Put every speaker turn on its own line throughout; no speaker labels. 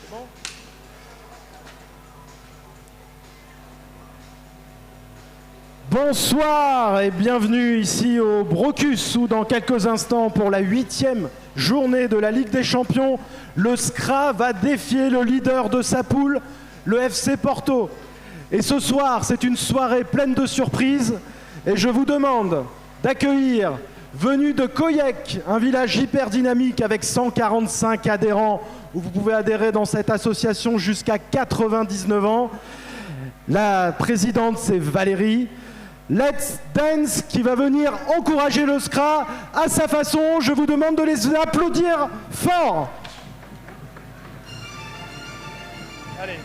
Bon. Bonsoir et bienvenue ici au Brocus où dans quelques instants pour la 8e journée de la Ligue des Champions, le SCRA va défier le leader de sa poule, le FC Porto. Et ce soir, c'est une soirée pleine de surprises et je vous demande d'accueillir, venu de Coyec, un village hyper dynamique avec 145 adhérents où vous pouvez adhérer dans cette association jusqu'à 99 ans. La présidente, c'est Valérie. Let's Dance qui va venir encourager le SCRA à sa façon. Je vous demande de les applaudir fort. Allez.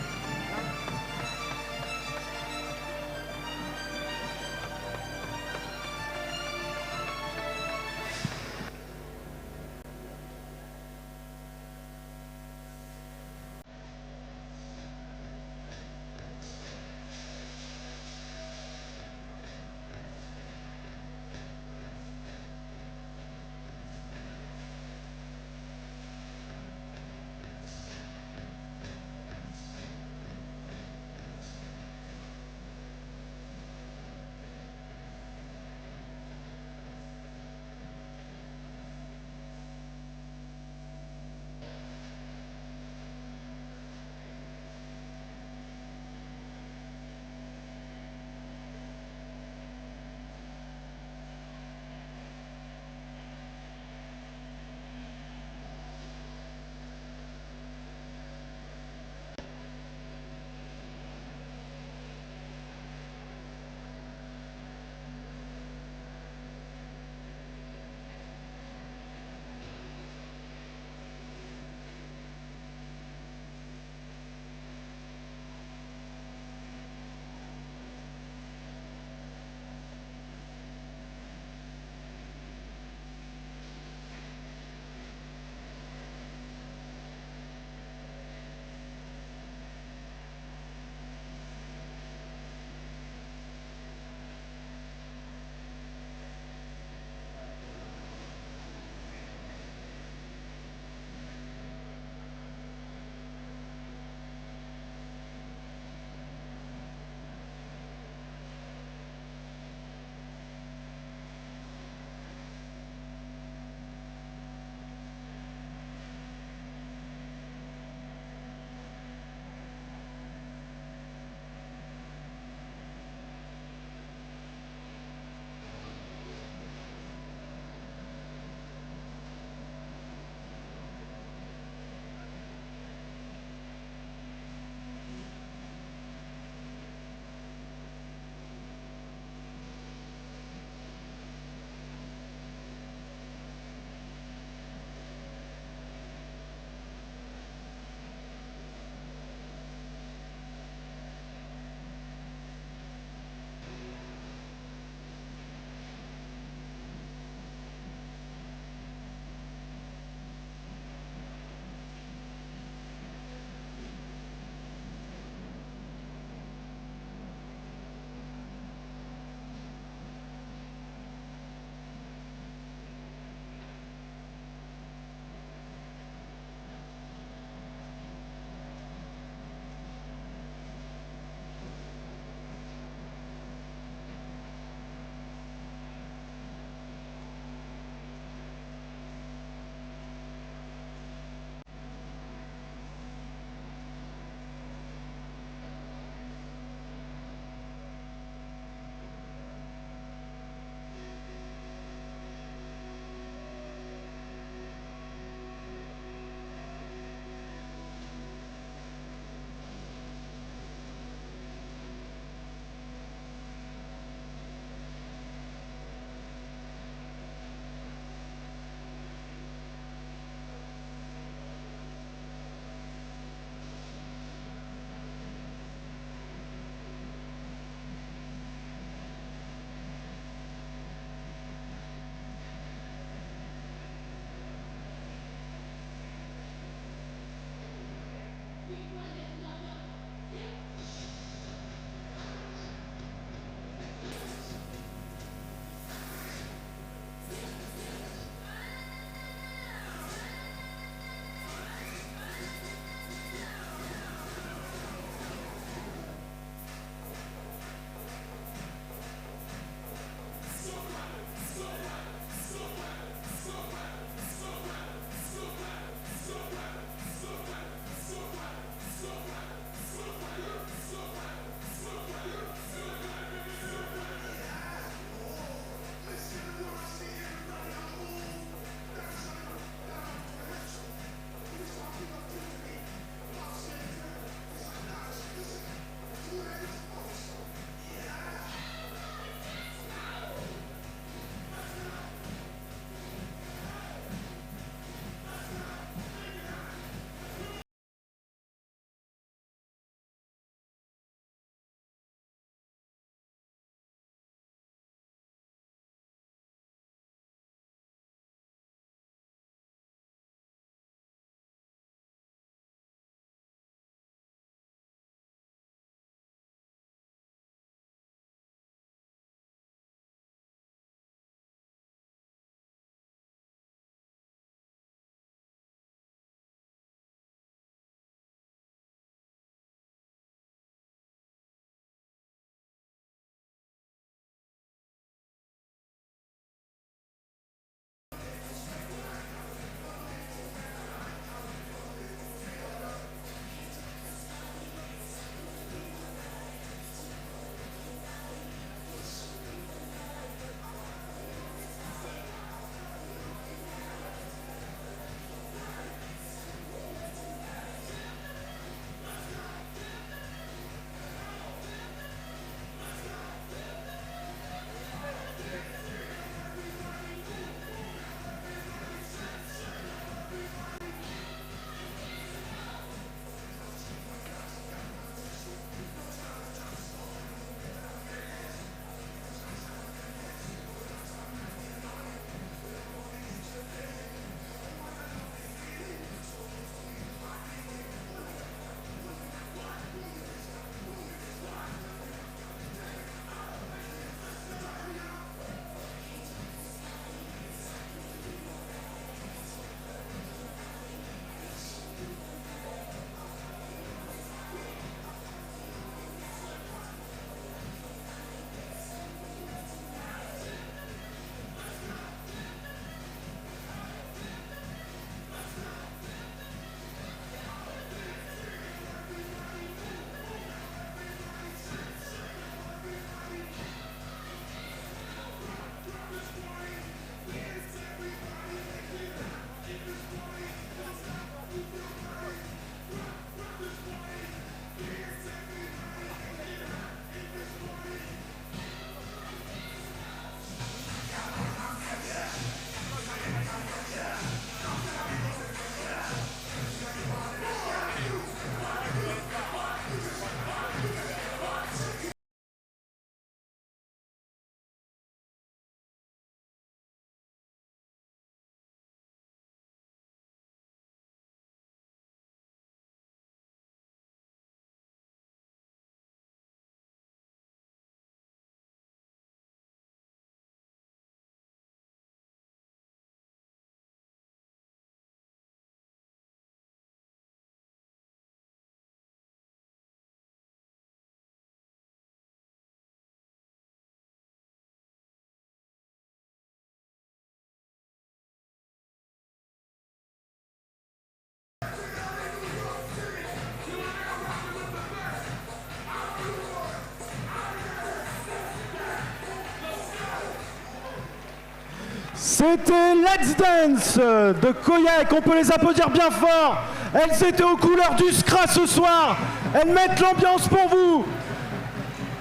C'était Let's Dance de Koyak, on peut les applaudir bien fort. Elles étaient aux couleurs du Scra ce soir. Elles mettent l'ambiance pour vous.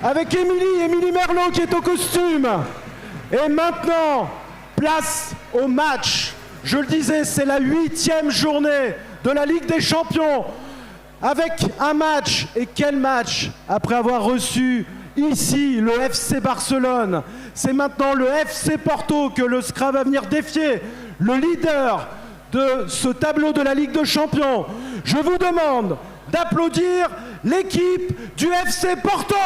Avec Émilie Merlot qui est au costume. Et maintenant, place au match. Je le disais, c'est la 8e journée de la Ligue des Champions. Avec un match, et quel match, après avoir reçu ici le FC Barcelone. C'est maintenant le FC Porto que le Scra va venir défier, le leader de ce tableau de la Ligue des Champions. Je vous demande d'applaudir l'équipe du FC Porto.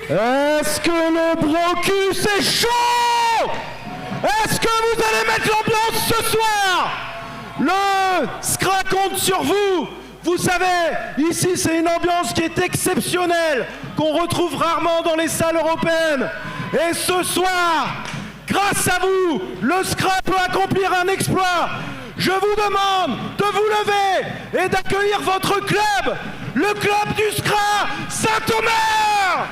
Est-ce que le Brocus est chaud? Est-ce que vous allez mettre l'ambiance ce soir? Le Scra compte sur vous. Vous savez, ici c'est une ambiance qui est exceptionnelle, qu'on retrouve rarement dans les salles européennes. Et ce soir, grâce à vous, le Scra peut accomplir un exploit. Je vous demande de vous lever et d'accueillir votre club, le club du Scra Saint-Omer.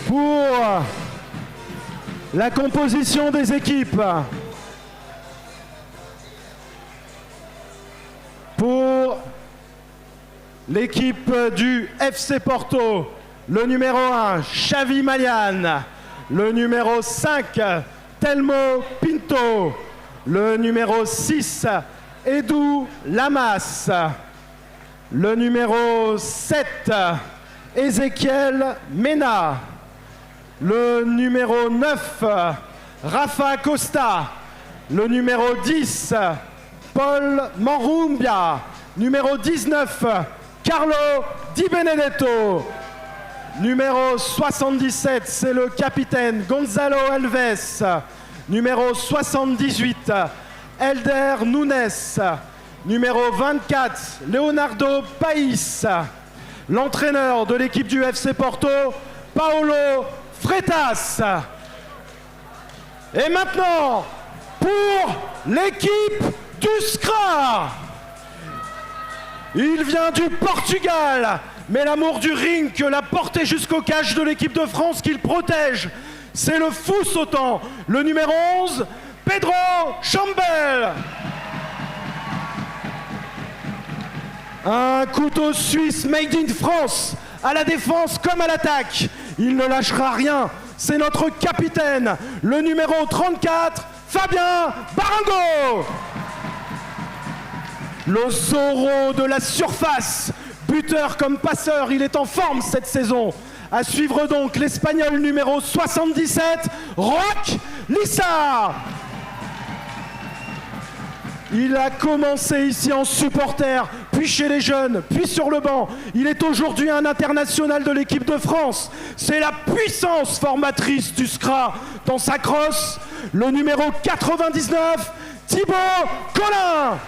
Pour la composition des équipes, pour l'équipe du FC Porto, le numéro 1, Xavi Malian, le numéro 5, Telmo Pinto, le numéro 6, Edu Lamas, le numéro 7, Ezequiel Mena, le numéro 9, Rafa Costa, le numéro 10, Paul Manrumbia, numéro 19, Carlo Di Benedetto, numéro 77, c'est le capitaine Gonzalo Alves, numéro 78, Elder Nunes, numéro 24, Leonardo País, l'entraîneur de l'équipe du FC Porto, Paolo Freitas. Et maintenant, pour l'équipe du Scra. Il vient du Portugal, mais l'amour du ring que l'a porté jusqu'au cage de l'équipe de France qu'il protège, c'est le fou sautant, le numéro 11, Pedro Chambel. Un couteau suisse made in France, à la défense comme à l'attaque. Il ne lâchera rien. C'est notre capitaine, le numéro 34, Fabien Barango. Le Zorro de la surface, buteur comme passeur, il est en forme cette saison. À suivre donc l'Espagnol numéro 77, Roch Lissa. Il a commencé ici en supporter, puis chez les jeunes, puis sur le banc. Il est aujourd'hui un international de l'équipe de France. C'est la puissance formatrice du Scra. Dans sa crosse, le numéro 99, Thibaut Collin.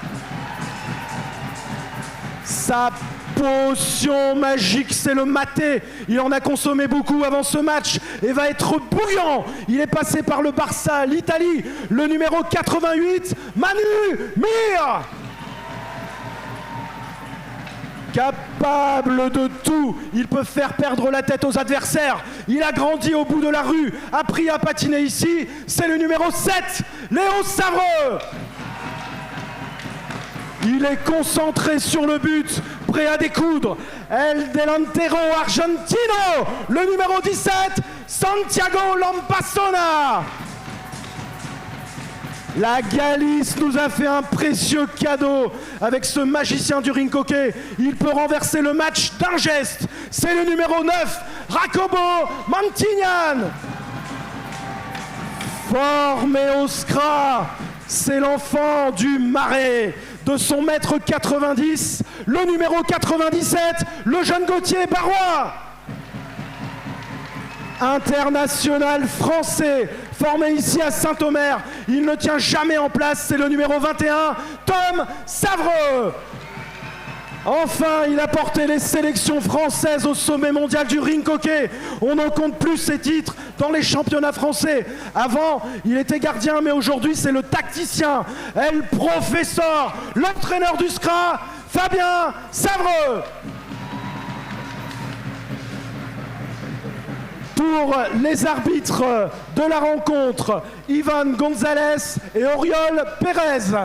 Sa potion magique, c'est le maté. Il en a consommé beaucoup avant ce match et va être bouillant. Il est passé par le Barça, l'Italie, le numéro 88, Manu Mir. capable de tout. Il peut faire perdre la tête aux adversaires. Il a grandi au bout de la rue, appris à patiner ici. C'est le numéro 7, Léo Savreux. Il est concentré sur le but, prêt à découdre. El delantero argentino, le numéro 17, Santiago Lampassona. La Galice nous a fait un précieux cadeau avec ce magicien du ring hockey. Il peut renverser le match d'un geste. C'est le numéro 9, Jacobo Mantignan. Formé au SCRA, c'est l'enfant du Marais. De son mètre 90, le numéro 97, le jeune Gauthier Barrois. International français, formé ici à Saint-Omer. Il ne tient jamais en place, c'est le numéro 21, Tom Savreux. Enfin, il a porté les sélections françaises au sommet mondial du ring hockey. On n'en compte plus ses titres dans les championnats français. Avant, il était gardien, mais aujourd'hui, c'est le tacticien, le professeur, l'entraîneur du SCRA, Fabien Savreux. Pour les arbitres de la rencontre, Ivan Gonzalez et Oriol Pérez.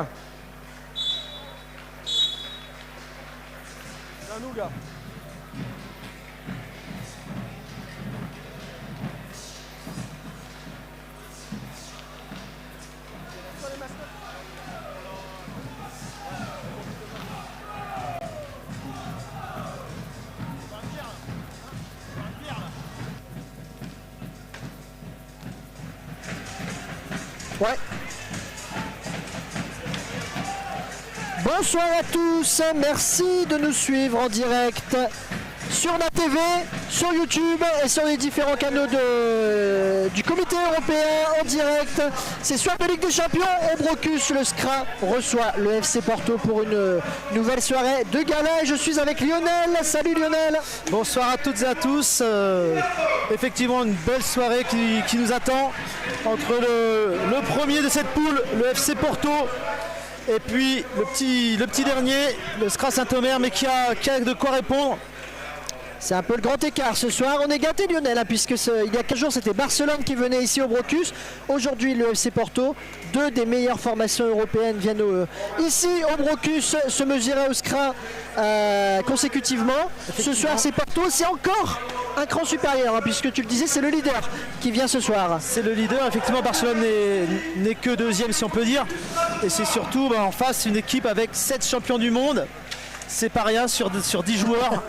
Ouais. Bonsoir à tous, merci de nous suivre en direct sur la TV, sur YouTube et sur les différents canaux du comité européen en direct. C'est soir de Ligue des Champions au Brocus, le SCRA reçoit le FC Porto pour une nouvelle soirée de gala et je suis avec Lionel. Salut Lionel.
Bonsoir à toutes et à tous. Effectivement une belle soirée qui nous attend entre le premier de cette poule, le FC Porto, et puis le petit dernier, le SCRA Saint-Omer, mais qui a de quoi répondre.
C'est un peu le grand écart ce soir. On est gâté Lionel, hein, puisque il y a 15 jours c'était Barcelone qui venait ici au Brocus. Aujourd'hui le FC Porto, deux des meilleures formations européennes viennent ici au Brocus se mesurer au SCRA consécutivement. Ce soir c'est Porto, c'est encore un cran supérieur, hein, puisque tu le disais c'est le leader qui vient ce soir.
C'est le leader, effectivement Barcelone n'est que deuxième si on peut dire. Et c'est surtout en face une équipe avec 7 champions du monde. C'est pas rien sur 10 joueurs.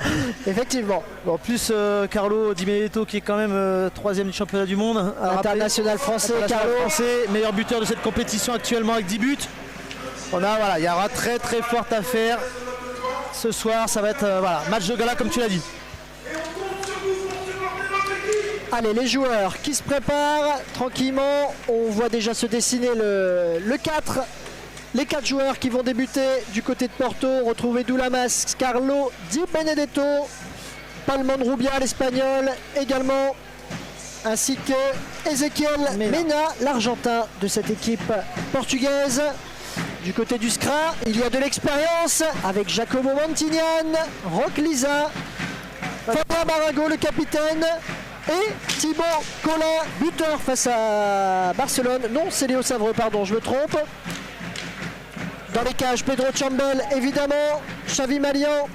Effectivement.
En plus, Carlo Di Benedetto qui est quand même 3e du championnat du monde.
International français,
Carlo. Français, meilleur buteur de cette compétition actuellement avec 10 buts. Il y aura très très forte affaire. Ce soir, ça va être match de gala comme tu l'as dit.
Allez, les joueurs qui se préparent tranquillement. On voit déjà se dessiner le 4. Les 4 joueurs qui vont débuter du côté de Porto, retrouver Doulamas, Carlo Di Benedetto, Palman Rubia, l'espagnol également, ainsi que Ezequiel Mena, l'argentin de cette équipe portugaise. Du côté du SCRA, il y a de l'expérience avec Jacobo Mantignan, Roch Lisa, Fabien Barago, le capitaine, et Thibaut Collin, buteur face à Barcelone. Non, c'est Léo Savreux, pardon, je me trompe. Dans les cages, Pedro Chambel, évidemment, Xavi Malian.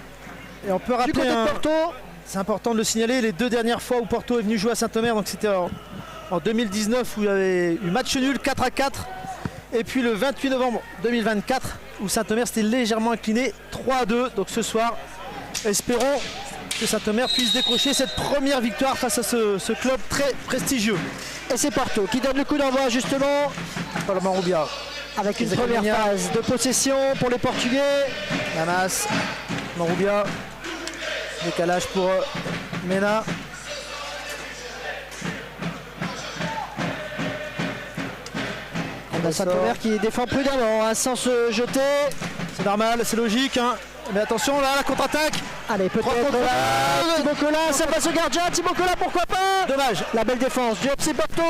Et on peut rappeler,
du côté de Porto.
C'est important de le signaler, les 2 dernières fois où Porto est venu jouer à Saint-Omer, donc c'était en 2019 où il y avait eu match nul 4-4, et puis le 28 novembre 2024 où Saint-Omer s'était légèrement incliné 3-2. Donc ce soir, espérons que Saint-Omer puisse décrocher cette première victoire face à ce club très prestigieux.
Et c'est Porto qui donne le coup d'envoi justement.
Palman Rubia.
Avec une première phase de possession pour les Portugais.
Lamas, Marubia, décalage pour Mena.
On a Saint-Omer qui défend prudemment, hein, sans se jeter.
C'est normal, c'est logique. Hein. Mais attention, là, la contre-attaque.
Allez, peut-être Thibaut Collin, ça passe au gardien. Thibaut Collin, pourquoi pas.
Dommage.
La belle défense du FC Porto.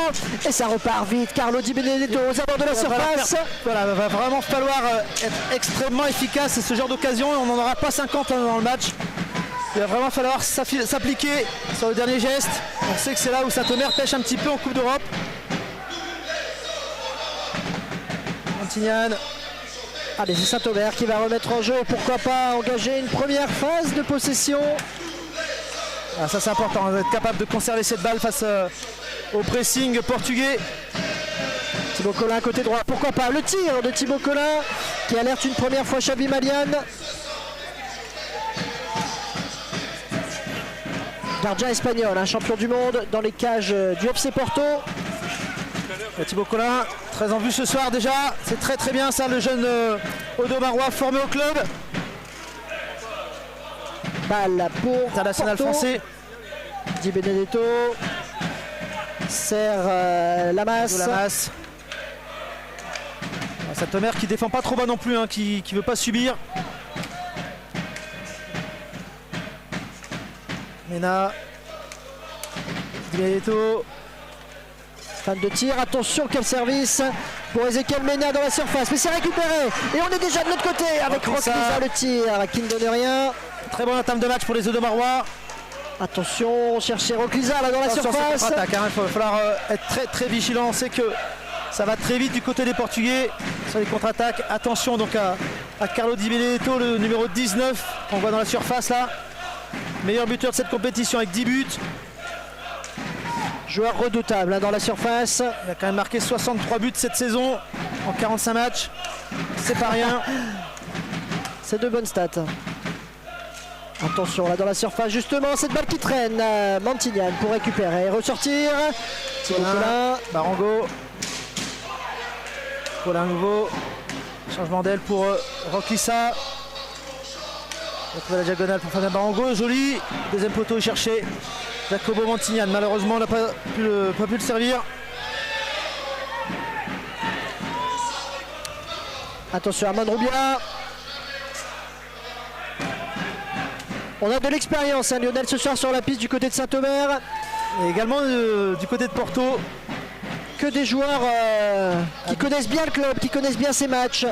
Et ça repart vite. Carlo Di Benedetto aux abords de la surface.
Voilà, il va vraiment falloir être extrêmement efficace. C'est ce genre d'occasion. On n'en aura pas 50 dans le match. Il va vraiment falloir s'appliquer sur le dernier geste. On sait que c'est là où Saint-Omer pêche un petit peu en Coupe d'Europe. Montignane.
Allez, c'est Saint-Omer qui va remettre en jeu et pourquoi pas engager une première phase de possession.
Ah, ça c'est important, d'être capable de conserver cette balle face au pressing portugais.
Thibaut Collin côté droit, pourquoi pas le tir de Thibaut Collin qui alerte une première fois Xavi Maliane. Gardien espagnol, un champion du monde dans les cages du FC Porto.
Et Thibaut Collin, très en vue ce soir déjà, c'est très très bien ça, le jeune Audomarois formé au club.
Balle pour
International
Porto.
français.
Di Benedetto serre Lamas.
Saint-Omer qui défend pas trop bas non plus, hein, qui veut pas subir. Mena. Di Benedetto.
Fan de tir, attention quel service pour Ezequiel Mena dans la surface, mais c'est récupéré et on est déjà de l'autre côté avec
Roquissa.
Roquissa le tir qui ne donne rien.
Très bonne entame de match pour les Audomarois.
Attention, chercher Roquissa là dans la
Attention,
surface.
c'est contre-attaque, hein. Il va falloir être très très vigilant. On sait que ça va très vite du côté des Portugais sur les contre-attaques. Attention donc à Carlo Di Benedetto, le numéro 19 qu'on voit dans la surface là. Meilleur buteur de cette compétition avec 10 buts.
Joueur redoutable hein, dans la surface.
Il a quand même marqué 63 buts cette saison en 45 matchs. C'est pas rien.
C'est de bonnes stats. Attention là dans la surface justement, cette balle qui traîne. Montignane pour récupérer et ressortir. Collin.
Barango. Collin nouveau. Changement d'aile pour Roquissa. On va trouver la diagonale pour Fabien Barango. Joli. Deuxième poteau cherché. Jacobo Montignane. Malheureusement, on n'a pas pu le servir.
Attention à Mandroubia. On a de l'expérience, hein, Lionel, ce soir sur la piste du côté de Saint-Omer.
Et également du côté de Porto.
Que des joueurs qui connaissent bien le club, qui connaissent bien ces matchs.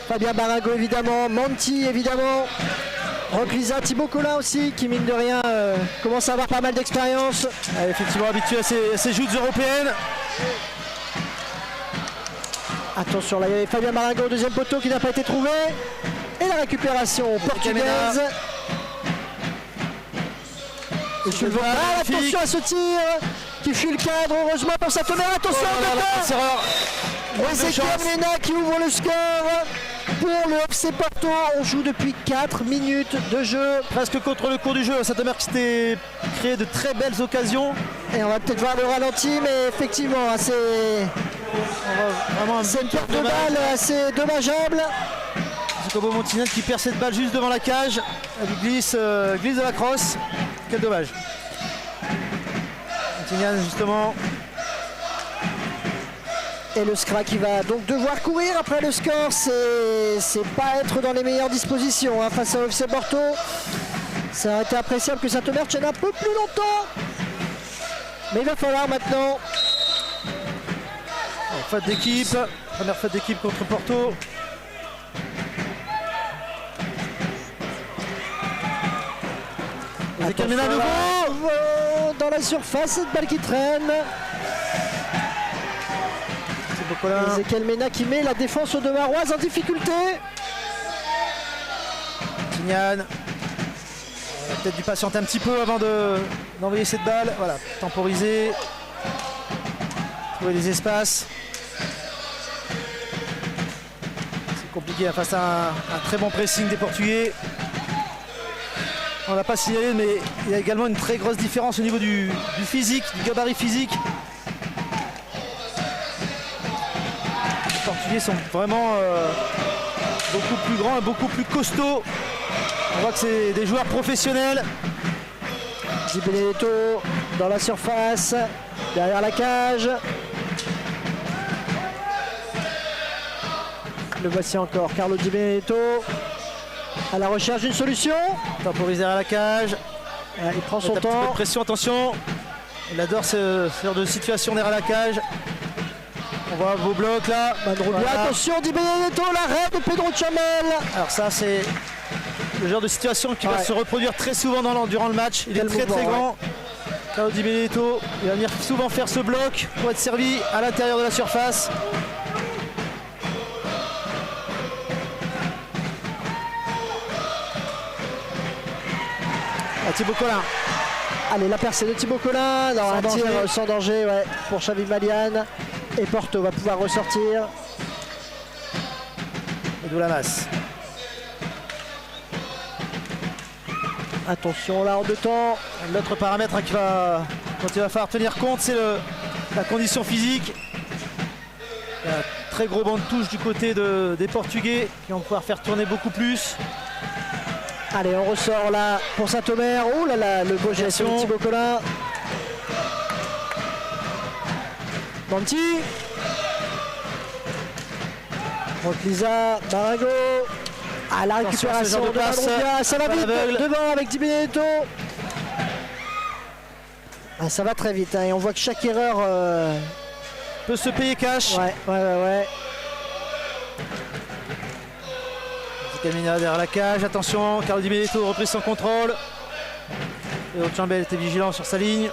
Fabien Barango évidemment, Monti évidemment. Roquissa, Thibaut Collin aussi, qui mine de rien commence à avoir pas mal d'expérience.
Effectivement habitué à ces joutes européennes.
Attention, là il y avait Fabien Barango au deuxième poteau qui n'a pas été trouvé. Et la récupération portugaise. Et je le vois. Attention à ce tir qui fuit le cadre, heureusement pour Saint-Omer. Attention à Ezequiel Mena qui ouvre le score pour le FC Porto. On joue depuis 4 minutes de jeu.
Presque contre le cours du jeu. Saint-Omer qui s'était créé de très belles occasions.
Et on va peut-être voir le ralenti, mais effectivement, c'est une perte de balle assez dommageable.
Jacobo Montignane qui perd cette balle juste devant la cage. Elle glisse de la crosse. Quel dommage. Montignane justement.
Et le Scra qui va donc devoir courir après le score, c'est pas être dans les meilleures dispositions hein, face au FC Porto. Ça aurait été appréciable que Saint-Omer tienne un peu plus longtemps. Mais il va falloir maintenant.
Faute d'équipe, première faute d'équipe contre Porto. Ezequiel Mena nouveau
dans la surface, cette balle qui traîne. Ezequiel Mena qui met la défense audomaroise en difficulté.
Montignane. Peut-être dû patienter un petit peu avant d'envoyer cette balle. Voilà, temporiser. Trouver des espaces. C'est compliqué face à un très bon pressing des Portugais. On l'a pas signalé, mais il y a également une très grosse différence au niveau du physique, du gabarit physique. Les Portugais sont vraiment beaucoup plus grands et beaucoup plus costauds. On voit que c'est des joueurs professionnels.
Di Benedetto dans la surface, derrière la cage. Le voici encore, Carlo Di Benedetto à la recherche d'une solution.
Temporisé à la cage.
Il prend son
Un petit peu
temps.
de pression, attention. Il adore ce genre de situation derrière la cage. On voit vos blocs là.
Mandroubia,
voilà.
attention, Di Benedetto, l'arrêt de Pedro Chamel.
Alors ça c'est le genre de situation qui va se reproduire très souvent durant le match. Il est très grand. Carlo Di Benedetto, il va venir souvent faire ce bloc pour être servi à l'intérieur de la surface. Thibaut Collin.
Allez, la percée de Thibaut Collin dans un tir sans danger pour Xavi Malian. Et Porto va pouvoir ressortir.
Et Doulamas.
Attention là en deux temps.
L'autre paramètre dont il va falloir tenir compte, c'est la condition physique. Il y a un très gros banc de touche du côté des Portugais qui vont pouvoir faire tourner beaucoup plus.
Allez, on ressort là pour Saint-Omer. Oh là là, le beau geste de Thibaut Collin. Banti. Roclisa, Barago. Ah, la récupération de Madroudia. Ça va vite devant avec Di Benedetto. Ah, ça va très vite hein, et on voit que chaque erreur
peut se payer cash.
Ouais.
Camina derrière la cage, attention, Carlo Di Benedetto reprise son contrôle. Et Ochambel était vigilant sur sa ligne.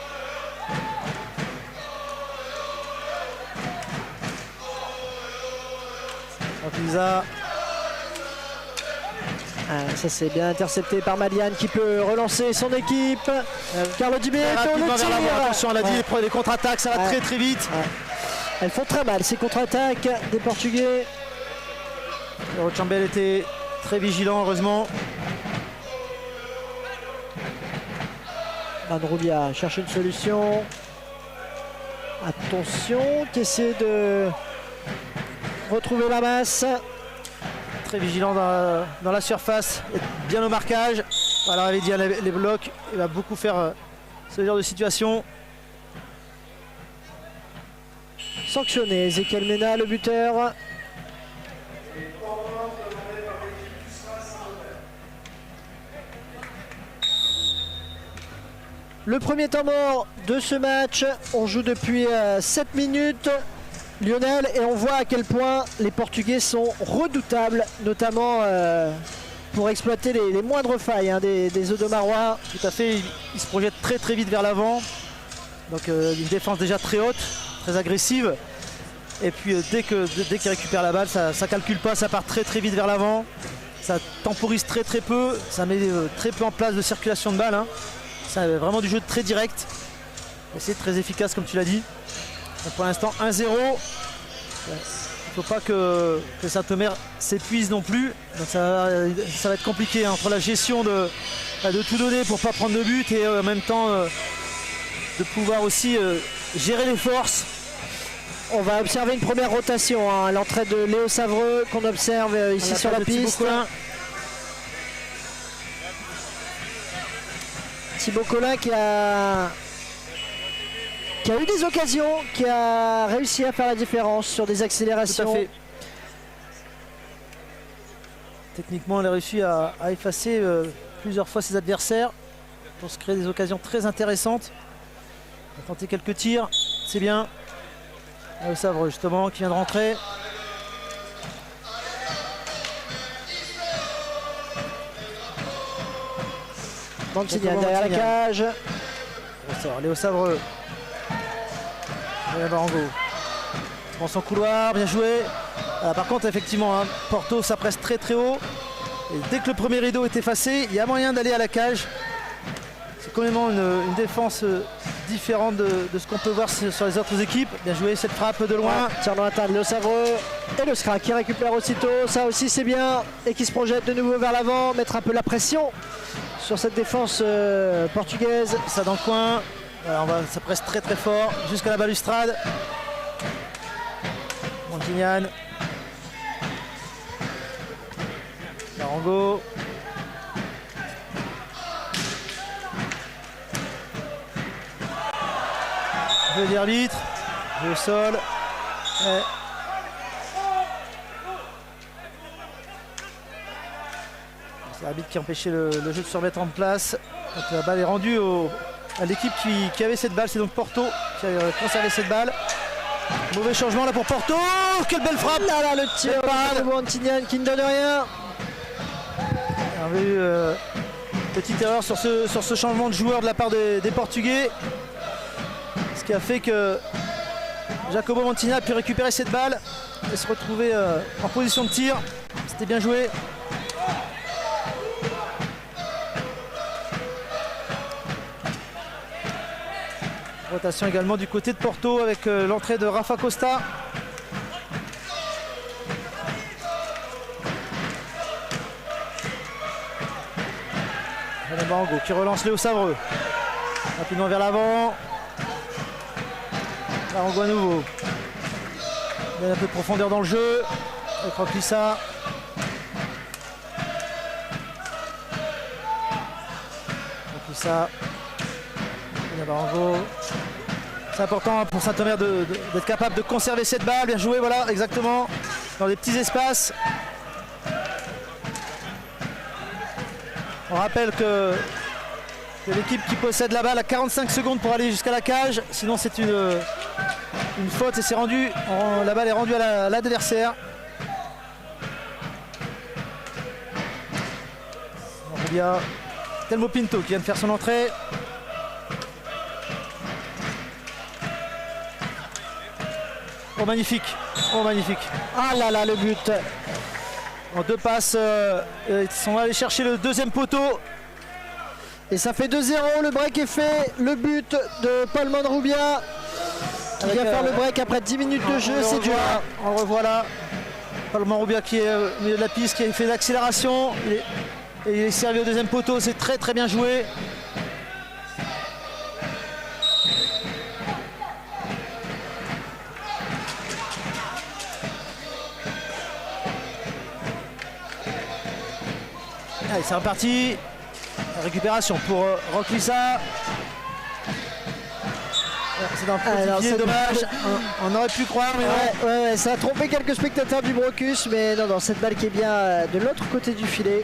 Roclisa.
Ça c'est bien intercepté par Malian qui peut relancer son équipe. Carlo Di Benedetto le tir.
Attention, on l'a dit, les contre-attaques, ça va très vite.
Elles font très mal ces contre-attaques des Portugais.
Ochambel était très vigilant, heureusement.
Madroudia cherche une solution. Attention, qui essaie de retrouver la masse.
Très vigilant dans la surface, bien au marquage. Alors, avait dit les blocs, il va beaucoup faire ce genre de situation.
Sanctionné, Ezequiel Mena, le buteur. Le premier temps mort de ce match, on joue depuis 7 minutes, Lionel, et on voit à quel point les Portugais sont redoutables, notamment pour exploiter les moindres failles des Odomarois.
Tout à fait, ils se projettent très vite vers l'avant. Donc une défense déjà très haute, très agressive. Et puis dès qu'ils récupèrent la balle, ça ne calcule pas, ça part très vite vers l'avant. Ça temporise très peu, ça met très peu en place de circulation de balle. Hein. C'est vraiment du jeu très direct. Et c'est très efficace comme tu l'as dit. Donc pour l'instant 1-0. Il ne faut pas que Saint-Omer s'épuise non plus. Donc ça va être compliqué hein, entre la gestion de tout donner pour ne pas prendre de but et en même temps de pouvoir aussi gérer les forces.
On va observer une première rotation, hein, l'entrée de Léo Savreux qu'on observe ici sur la piste. Thibaut Collin qui a eu des occasions, qui a réussi à faire la différence sur des accélérations.
Tout à fait. Techniquement, il a réussi à effacer plusieurs fois ses adversaires pour se créer des occasions très intéressantes. On va tenter quelques tirs, c'est bien. Le Savreux justement qui vient de rentrer.
Bantignan derrière la cage.
Léo Savreux. Barango. Prend son couloir, bien joué. Par contre, effectivement, hein, Porto s'appresse très haut. Et dès que le premier rideau est effacé, il y a moyen d'aller à la cage. C'est complètement une défense différente de ce qu'on peut voir sur les autres équipes. Bien joué cette frappe de loin.
Tir dans la table, Léo Savreux. Et le Scra qui récupère aussitôt. Ça aussi c'est bien. Et qui se projette de nouveau vers l'avant. Mettre un peu la pression sur cette défense portugaise.
Ça dans le coin. Voilà, ça presse très fort jusqu'à la balustrade. Montignan. Barango. Jeu d'arbitre. Jeu au sol. C'est l'arbitre qui empêchait le jeu de se remettre en place. Donc la balle est rendue à l'équipe qui avait cette balle. C'est donc Porto qui a conservé cette balle. Mauvais changement là pour Porto. Quelle belle frappe.
Là, le tir de Montignan qui ne donne rien.
On avait eu petite erreur sur ce changement de joueur de la part des Portugais. Ce qui a fait que Jacobo Montigna a pu récupérer cette balle et se retrouver en position de tir. C'était bien joué. Rotation également du côté de Porto avec l'entrée de Rafa Costa. Barango qui relance Léo Savreux. Rapidement vers l'avant. Barango à nouveau. Il y a un peu de profondeur dans le jeu. Avec Roklissa. Roklissa. Barango. C'est important pour Saint-Omer d'être capable de conserver cette balle. Bien joué, voilà, exactement. Dans des petits espaces. On rappelle que l'équipe qui possède la balle a 45 secondes pour aller jusqu'à la cage. Sinon c'est une faute et c'est rendu. La balle est rendue à l'adversaire. Il y a Telmo Pinto qui vient de faire son entrée. Oh magnifique. Oh magnifique.
Ah là là, le but.
En 2 passes, ils sont allés chercher le deuxième poteau.
Et ça fait 2-0, le break est fait. Le but de Paul Monrubia qui vient faire le break après 10 minutes de jeu, c'est dur.
On revoit là Paul Monrubia qui est au milieu de la piste, qui a fait l'accélération. Et il est servi au deuxième poteau, c'est très très bien joué. Allez, c'est reparti. Récupération pour Roklissa. C'est dans le pied, dommage. On aurait pu croire, mais
ouais, ça a trompé quelques spectateurs du Brocus, mais non, cette balle qui est bien de l'autre côté du filet.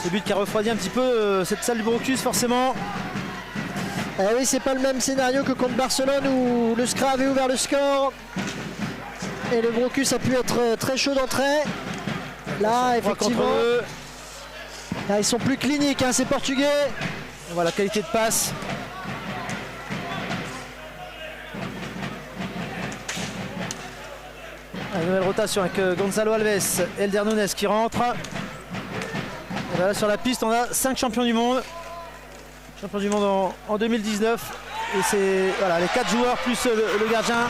Ce but qui a refroidi un petit peu cette salle du Brocus, forcément.
Oui, c'est pas le même scénario que contre Barcelone où le SCRA avait ouvert le score. Et le Brocus a pu être très chaud d'entrée. Là, effectivement, là, ils sont plus cliniques, hein, ces Portugais.
On voit la qualité de passe. Une nouvelle rotation avec Gonzalo Alves, Elder Nunes qui rentre. Et là, sur la piste, on a 5 champions du monde. Champion du monde en 2019. Et c'est voilà, les 4 joueurs plus le gardien.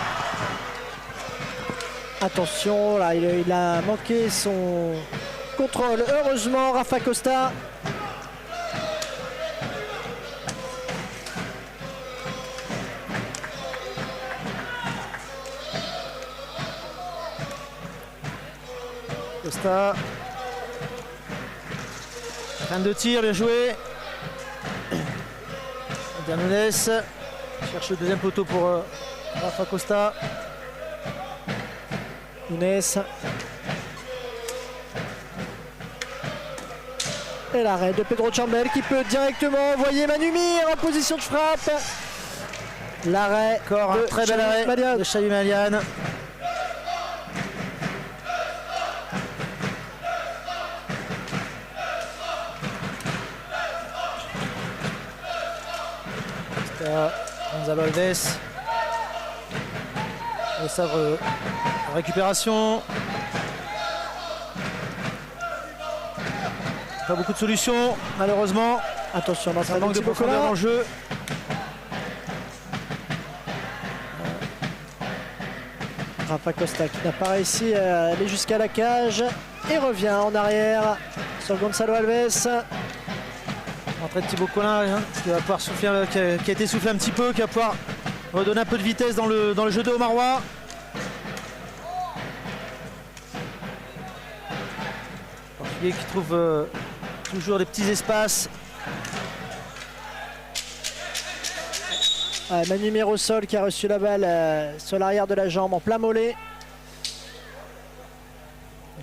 Attention, là, il a manqué son contrôle. Heureusement, Rafa Costa.
Costa. Fin de tir, bien joué. Nunes cherche le deuxième poteau pour Rafa Costa.
Nunes. Et l'arrêt de Pedro Chambel qui peut directement envoyer Manu Mir en position de frappe. L'arrêt.
Encore un très bel arrêt de Xavi Malian. Gonzalo Alves. Et ça, récupération. Pas beaucoup de solutions, malheureusement.
Attention,
ça manque de profondeur dans le jeu.
Rafa Costa qui n'a pas réussi à aller jusqu'à la cage et revient en arrière sur Gonzalo Alves.
Entrée de Thibaut Collin qui va pouvoir souffler, qui a été soufflé un petit peu, qui va pouvoir redonner un peu de vitesse dans le jeu de Omarwa. Portugais qui trouve toujours des petits espaces.
Manu Mir au sol qui a reçu la balle sur l'arrière de la jambe en plein mollet.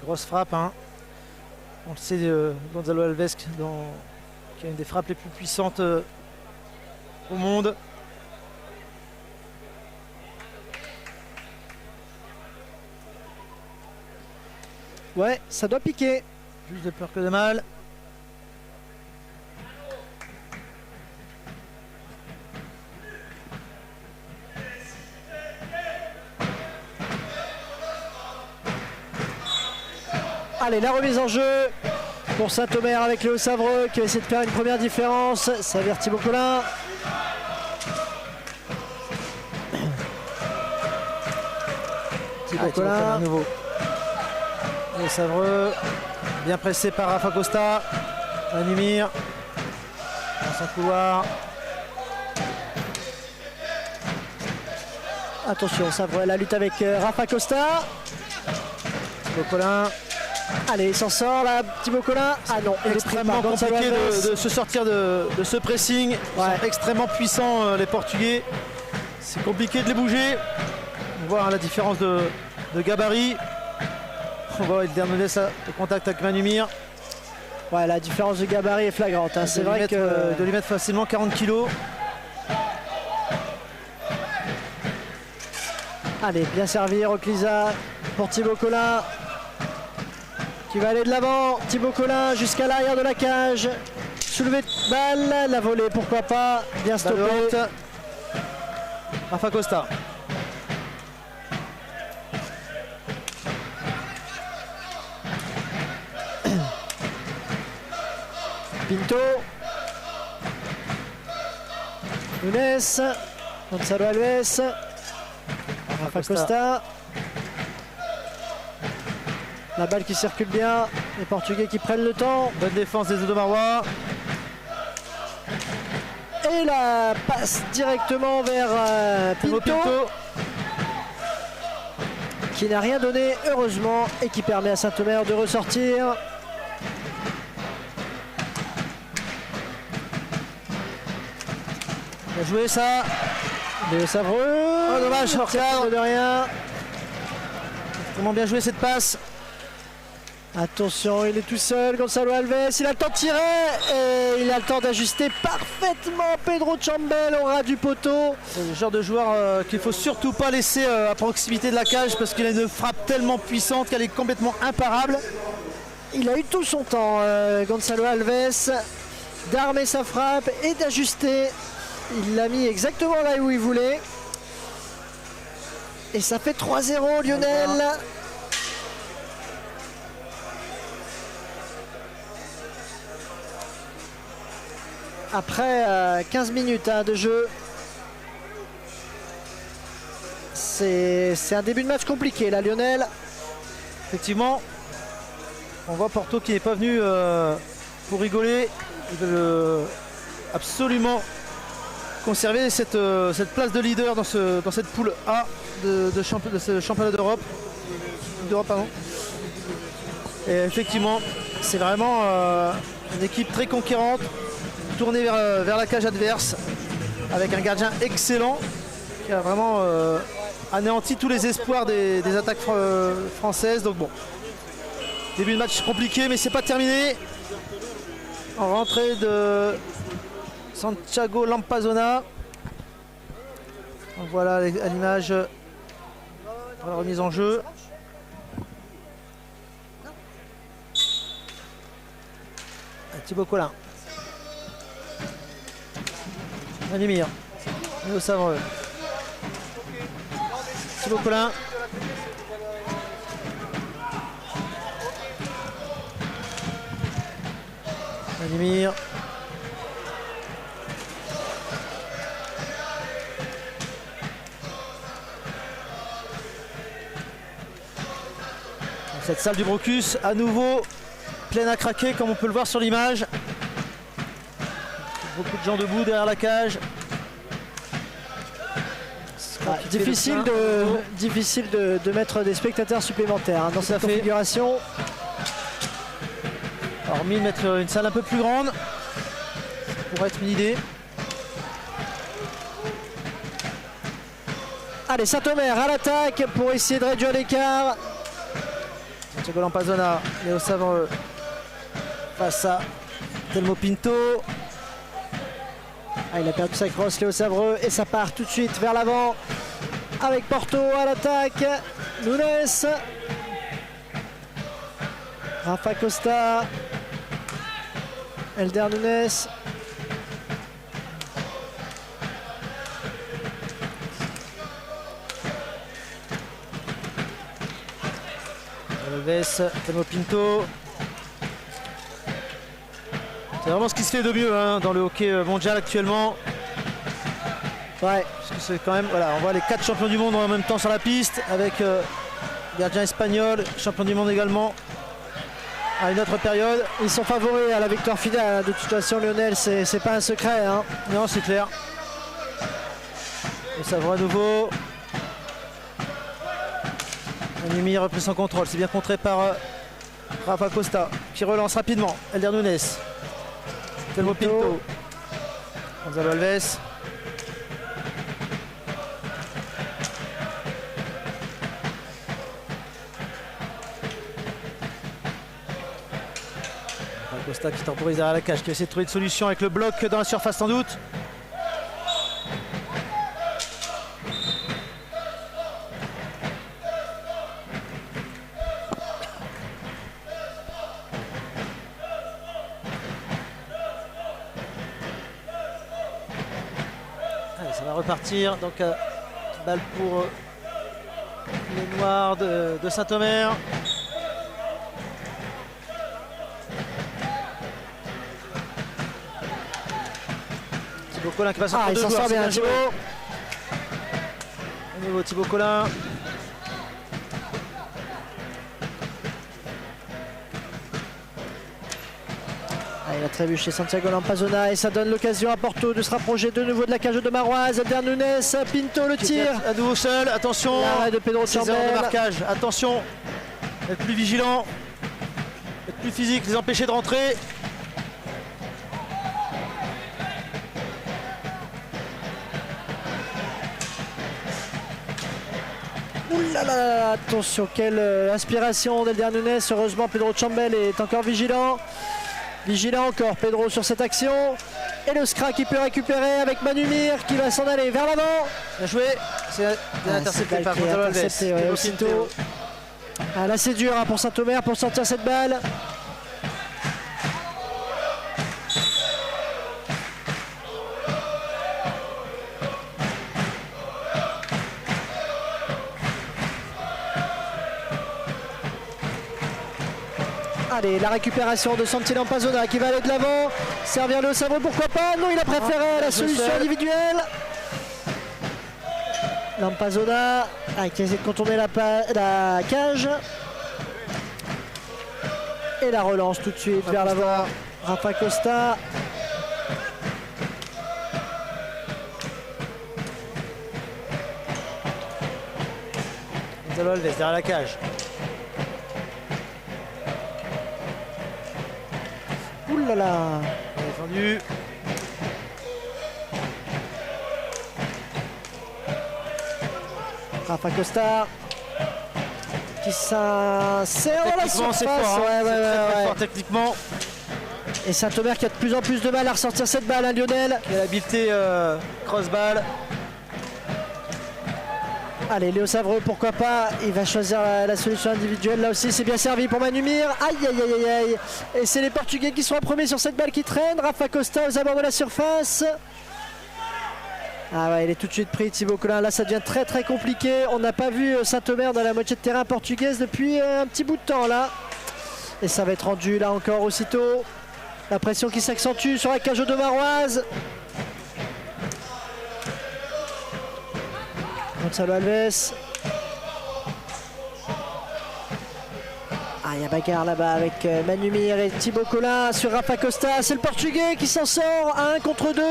Grosse frappe, hein. On le sait, Gonzalo Alves qui a une des frappes les plus puissantes au monde.
Ouais, ça doit piquer.
Plus de peur que de mal.
Allez, la remise en jeu pour Saint-Omer avec Léo Savreux qui va essayer de faire une première différence. Ça vire Thibaut Collin.
Thibaut Collin à nouveau. Léo Savreux, bien pressé par Rafa Costa. Manumir dans son couloir.
Attention, Savreux, la lutte avec Rafa Costa.
Thibaut Collin.
Allez, il s'en sort là, Thibaut Collin. Ah non, il est
Extrêmement compliqué de se sortir de ce pressing. Ils sont extrêmement puissants les Portugais. C'est compliqué de les bouger. On voit la différence de gabarit. On voit Hernandez au contact avec Manumir.
Ouais, la différence de gabarit est flagrante. Hein. C'est vrai que
de lui mettre facilement 40 kg.
Allez, bien servi, Roclisa pour Thibaut Collin. Qui va aller de l'avant, Thibaut Collin jusqu'à l'arrière de la cage. Soulevé de balle, la volée, pourquoi pas, bien stoppé.
Rafa Costa.
Pinto. Nunes. Gonzalo Alves. Rafa Costa. La balle qui circule bien, les Portugais qui prennent le temps.
Bonne défense des Odomarois.
Et la passe directement vers Pinto, qui n'a rien donné heureusement et qui permet à Saint-Omer de ressortir.
Bien joué ça.
Léo Savreux.
Oh dommage, hors cadre
de rien.
Comment bien joué cette passe.
Attention, il est tout seul, Gonzalo Alves, il a le temps de tirer et il a le temps d'ajuster parfaitement Pedro Chambel au ras du poteau.
C'est le genre de joueur qu'il ne faut surtout pas laisser à proximité de la cage parce qu'il a une frappe tellement puissante qu'elle est complètement imparable.
Il a eu tout son temps, Gonzalo Alves, d'armer sa frappe et d'ajuster. Il l'a mis exactement là où il voulait. Et ça fait 3-0 Lionel. Après 15 minutes de jeu, c'est un début de match compliqué là, Lionel.
Effectivement, on voit Porto qui n'est pas venu pour rigoler. Ils veulent absolument conserver cette place de leader dans cette poule A de ce championnat d'Europe. Et effectivement, c'est vraiment une équipe très conquérante, tournée vers la cage adverse, avec un gardien excellent qui a vraiment anéanti tous les espoirs des attaques françaises. Donc bon, début de match compliqué, mais c'est pas terminé. En rentrée de Santiago Lampazona. Voilà à l'image la remise en jeu. Thibaut Collin. Manumir. Léo Savreux. Thibaut Collin. Manumir. Cette salle du Brocus, à nouveau pleine à craquer, comme on peut le voir sur l'image. Beaucoup de gens debout derrière la cage.
Difficile de mettre des spectateurs supplémentaires dans cette configuration.
Hormis de mettre une salle un peu plus grande, ça pourrait être une idée.
Allez, Saint-Omer à l'attaque pour essayer de réduire l'écart.
Santiago Lampazona, Léo Savreux face à Telmo Pinto.
Ah, il a perdu sa crosse, Léo Savreux, et ça part tout de suite vers l'avant avec Porto à l'attaque. Nunes. Rafa Costa. Elder Nunes.
Alves, Telmo Pinto. C'est vraiment ce qui se fait de mieux hein, dans le hockey mondial actuellement.
Ouais.
Parce que c'est quand même, voilà, on voit les 4 champions du monde en même temps sur la piste avec gardien espagnol, champion du monde également à une autre période.
Ils sont favoris à la victoire finale. De toute façon, Lionel, c'est pas un secret. Hein.
Non, c'est clair. Et ça va à nouveau. Animi repris son contrôle. C'est bien contré par Rafa Costa qui relance rapidement. Elder Nunes. Telmo Pinto. Gonzalo Alves. Costa qui temporise derrière la cage, qui va essayer de trouver une solution avec le bloc dans la surface sans doute. Allez, ça va repartir. Donc balle pour les Noirs de Saint-Omer. Thibaut Collin qui passe entre deux joueurs, c'est bien joué. Au niveau Thibaut Collin.
Il a trébuché Santiago Lampazona et ça donne l'occasion à Porto de se rapprocher de nouveau de la cage de Maroise. Elder Nunes, Pinto le tir.
À nouveau seul, attention.
L'arrêt de Pedro
Ces erreurs de marquage, attention. Être plus vigilant, être plus physique, les empêcher de rentrer.
Oulala, attention, quelle inspiration d'Elder Nunes. Heureusement, Pedro Chambel est encore vigilant. Vigilant encore, Pedro sur cette action. Et le Scra qui peut récupérer avec Manumir qui va s'en aller vers l'avant.
Bien joué, c'est intercepté par Gonzalo Alves.
Aussitôt. Ah, là c'est dur hein, pour Saint-Omer pour sortir cette balle. Allez, la récupération de Santi Lampazona qui va aller de l'avant. Servir le sabre, pourquoi pas? Non, il a préféré la solution individuelle. Lampazona qui essaie de contourner la cage. Et la relance tout de suite vers l'avant. Rafa Costa.
Gonzalo Alves derrière la cage.
Ouh là là.
Défendu.
Rafa Costa qui s'insère dans la surface.
C'est fort, hein. Très fort techniquement.
Et Saint-Omer qui a de plus en plus de mal à ressortir cette balle, hein, Lionel.
Il a l'habileté cross-balle.
Allez, Léo Savreux, pourquoi pas. Il va choisir la solution individuelle. Là aussi, c'est bien servi pour Manumir. Aïe, aïe, aïe, aïe, aïe. Et c'est les Portugais qui sont en premier sur cette balle qui traîne. Rafa Costa aux abords de la surface. Ah ouais, il est tout de suite pris, Thibaut Collin. Là, ça devient très très compliqué. On n'a pas vu Saint-Omer dans la moitié de terrain portugaise depuis un petit bout de temps là. Et ça va être rendu là encore aussitôt. La pression qui s'accentue sur la cage de Maroise. Gonzalo Alves. Ah, il y a bagarre là-bas avec Manumir et Thibaut Collin sur Rafa Costa. C'est le Portugais qui s'en sort à 1 contre 2.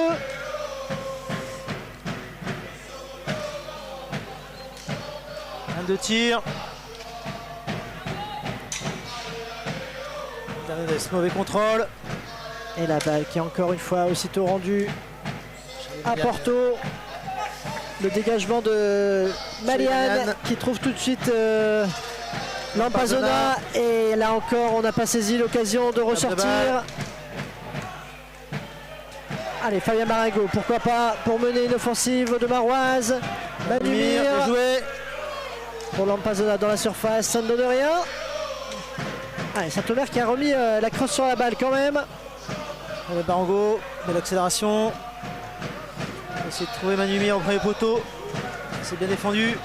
De tir. Mauvais contrôle.
Et la balle qui est encore une fois aussitôt rendue à Porto. Le dégagement de Malian qui trouve tout de suite Lampazona. Et là encore, on n'a pas saisi l'occasion de ressortir. Allez, Fabien Marengo, pourquoi pas, pour mener une offensive de Maroise. Manumir.
Joué.
Pour Lampazona dans la surface, ça ne donne rien. Allez, Saint-Omer qui a remis la crosse sur la balle quand même.
Le Barango, belle accélération. On va essayer de trouver Manumir au premier poteau. C'est bien défendu.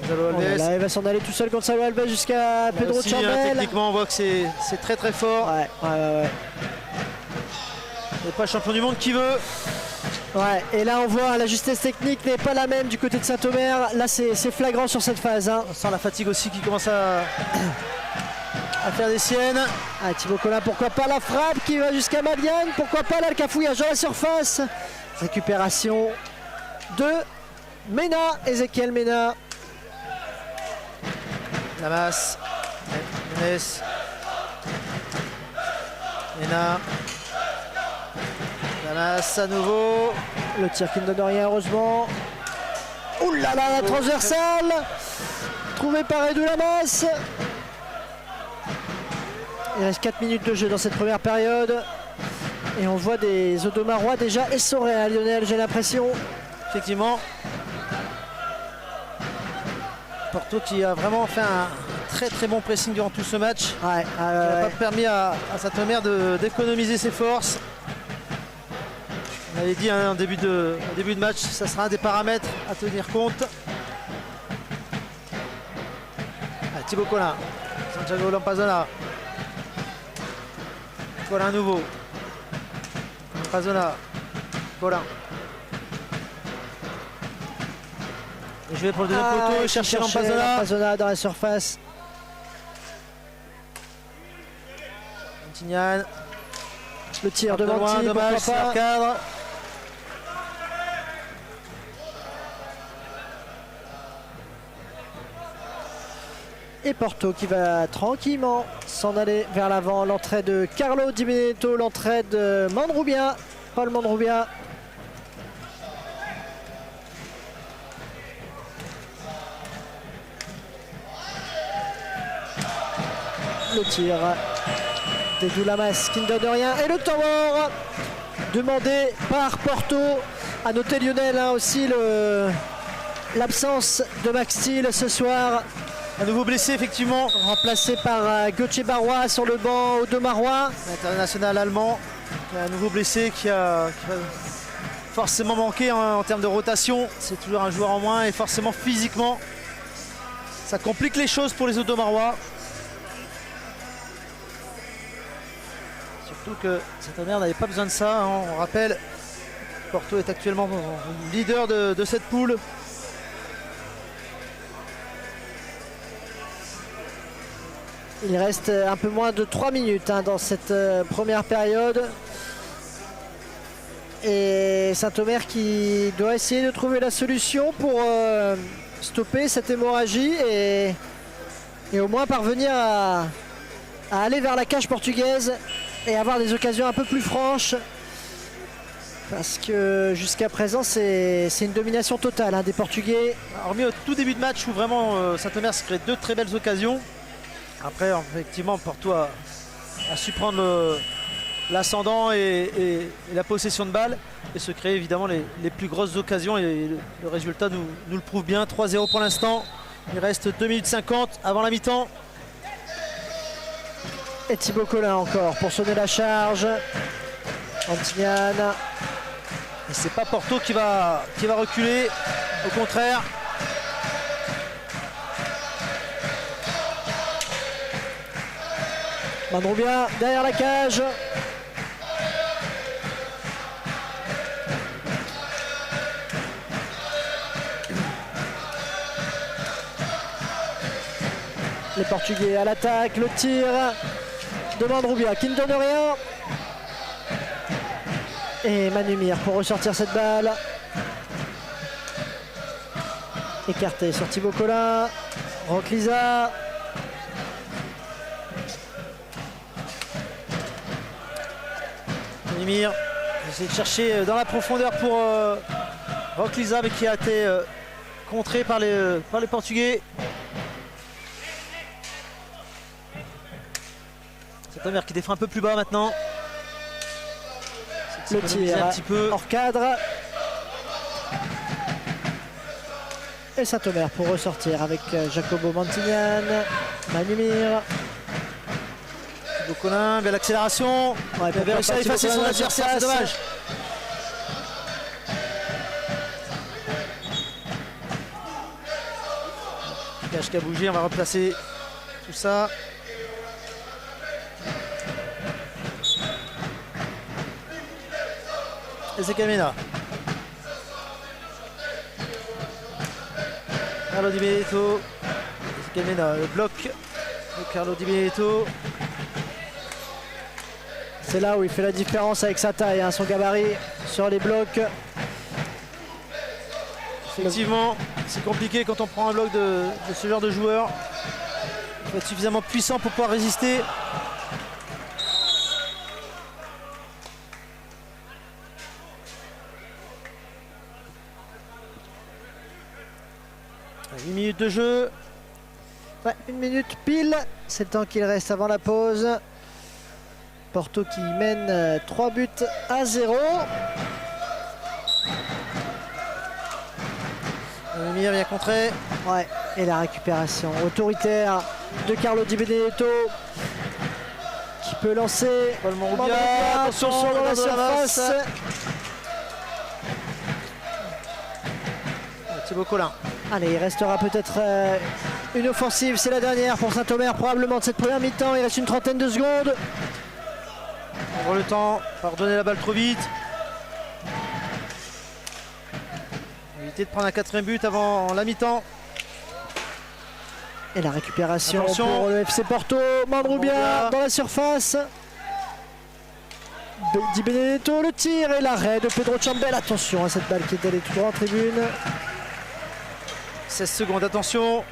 Gonzalo
Oh là
Alves.
là, il va s'en aller tout seul Gonzalo Alves jusqu'à Pedro
Aussi,
Chambel.
techniquement, on voit que c'est très très fort.
Ouais.
Il n'est pas champion du monde qui veut.
Ouais, et là on voit la justesse technique n'est pas la même du côté de Saint-Omer. Là c'est flagrant sur cette phase. Hein.
On sent la fatigue aussi qui commence à faire des siennes.
Ah, Thibaut Collin, pourquoi pas la frappe qui va jusqu'à Madiane. Pourquoi pas là le cafouillage dans la surface. Récupération de Mena, Ezequiel Mena.
Lamas, Nunes, Mena, Lamas à nouveau.
Le tir qui ne donne rien heureusement. Ouh là là, la transversale trouvée par Edou Lamas. Il reste 4 minutes de jeu dans cette première période. Et on voit des Audomarois déjà essorés à Lionel, j'ai l'impression.
Effectivement. Porto qui a vraiment fait un très très bon pressing durant tout ce match.
Ouais,
Qui n'a pas permis à Saint-Omer d'économiser ses forces. On avait dit en début de match, ça sera un des paramètres à tenir compte. Ah, Thibaut Collin, Santiago Lampazona. Collin à nouveau. Lampazona, Collin. Et je vais pour le deuxième poteau et chercher Lampazona.
Lampazona dans la surface.
Montignan.
Le tir de
loin,
Manti,
dommage,
pourquoi
c'est
pas.
hors cadre.
Et Porto qui va tranquillement s'en aller vers l'avant. L'entrée de Carlo Di Benedetto, l'entrée de Mandroubia, Paul Mandroubia. Le tir d'Edou Lamas qui ne donne rien. Et le temps mort demandé par Porto. À noter Lionel aussi l'absence de Max Steel ce soir.
Un nouveau blessé effectivement.
Remplacé par Gauthier Barrois sur le banc Audomarois.
International allemand. Un nouveau blessé qui va forcément manquer en termes de rotation. C'est toujours un joueur en moins et forcément physiquement ça complique les choses pour les Audomarois. Surtout que Saint-Omer n'avait pas besoin de ça. Hein. On rappelle, Porto est actuellement leader de cette poule.
Il reste un peu moins de 3 minutes dans cette première période. Et Saint-Omer qui doit essayer de trouver la solution pour stopper cette hémorragie et au moins parvenir à aller vers la cage portugaise et avoir des occasions un peu plus franches. Parce que jusqu'à présent, c'est une domination totale des Portugais.
Hormis au tout début de match où vraiment Saint-Omer se crée 2 très belles occasions. Après, effectivement, Porto a su prendre l'ascendant et la possession de balle et se créer évidemment les plus grosses occasions. Et le résultat nous le prouve bien. 3-0 pour l'instant. Il reste 2 minutes 50 avant la mi-temps.
Et Thibaut Collin encore pour sonner la charge. Antignan.
Et c'est pas Porto qui va reculer. Au contraire.
Mandroubia derrière la cage. Les Portugais à l'attaque, le tir de Mandroubia qui ne donne rien. Et Manumir pour ressortir cette balle. Écarté sur Thibaut Collin. Ronclisa.
Manumir essaie de chercher dans la profondeur pour Ronclisa, mais qui a été contré par les Portugais. Saint-Omer qui défend un peu plus bas maintenant.
Le tir
un petit peu
hors cadre. Et Saint-Omer pour ressortir avec Jacobo Mantignan. Manumir.
Colin, belle accélération.
Ouais,
Il avait réussi à effacer son adversaire, c'est dommage. Cache qui a bougé, on va replacer tout ça. Ezequiel Mena. Carlo Di Benedetto. Ezequiel Mena, le bloc de Carlo Di Benedetto.
C'est là où il fait la différence avec sa taille, hein, son gabarit sur les blocs.
Effectivement, c'est compliqué quand on prend un bloc de ce genre de joueur. Il faut être suffisamment puissant pour pouvoir résister. À 8 minutes de jeu.
Ouais, 1 minute pile, c'est le temps qu'il reste avant la pause. Porto qui mène 3 buts à 0.
Mire vient contrer.
Ouais, et la récupération autoritaire de Carlo Di Benedetto qui peut lancer.
Paul Monroubia,
attention dans la surface.
Thibaut Colin.
Allez, il restera peut-être une offensive, c'est la dernière pour Saint-Omer probablement de cette première mi-temps. Il reste une trentaine de secondes.
On voit le temps, pardonner la balle trop vite. Éviter de prendre un 4e but avant la mi-temps.
Et la récupération
Attention.
pour le FC Porto. Monroubia dans la surface. Di Benedetto, le tir et l'arrêt de Pedro Chambel. Attention à cette balle qui est allée tout droit en tribune.
16 secondes, attention.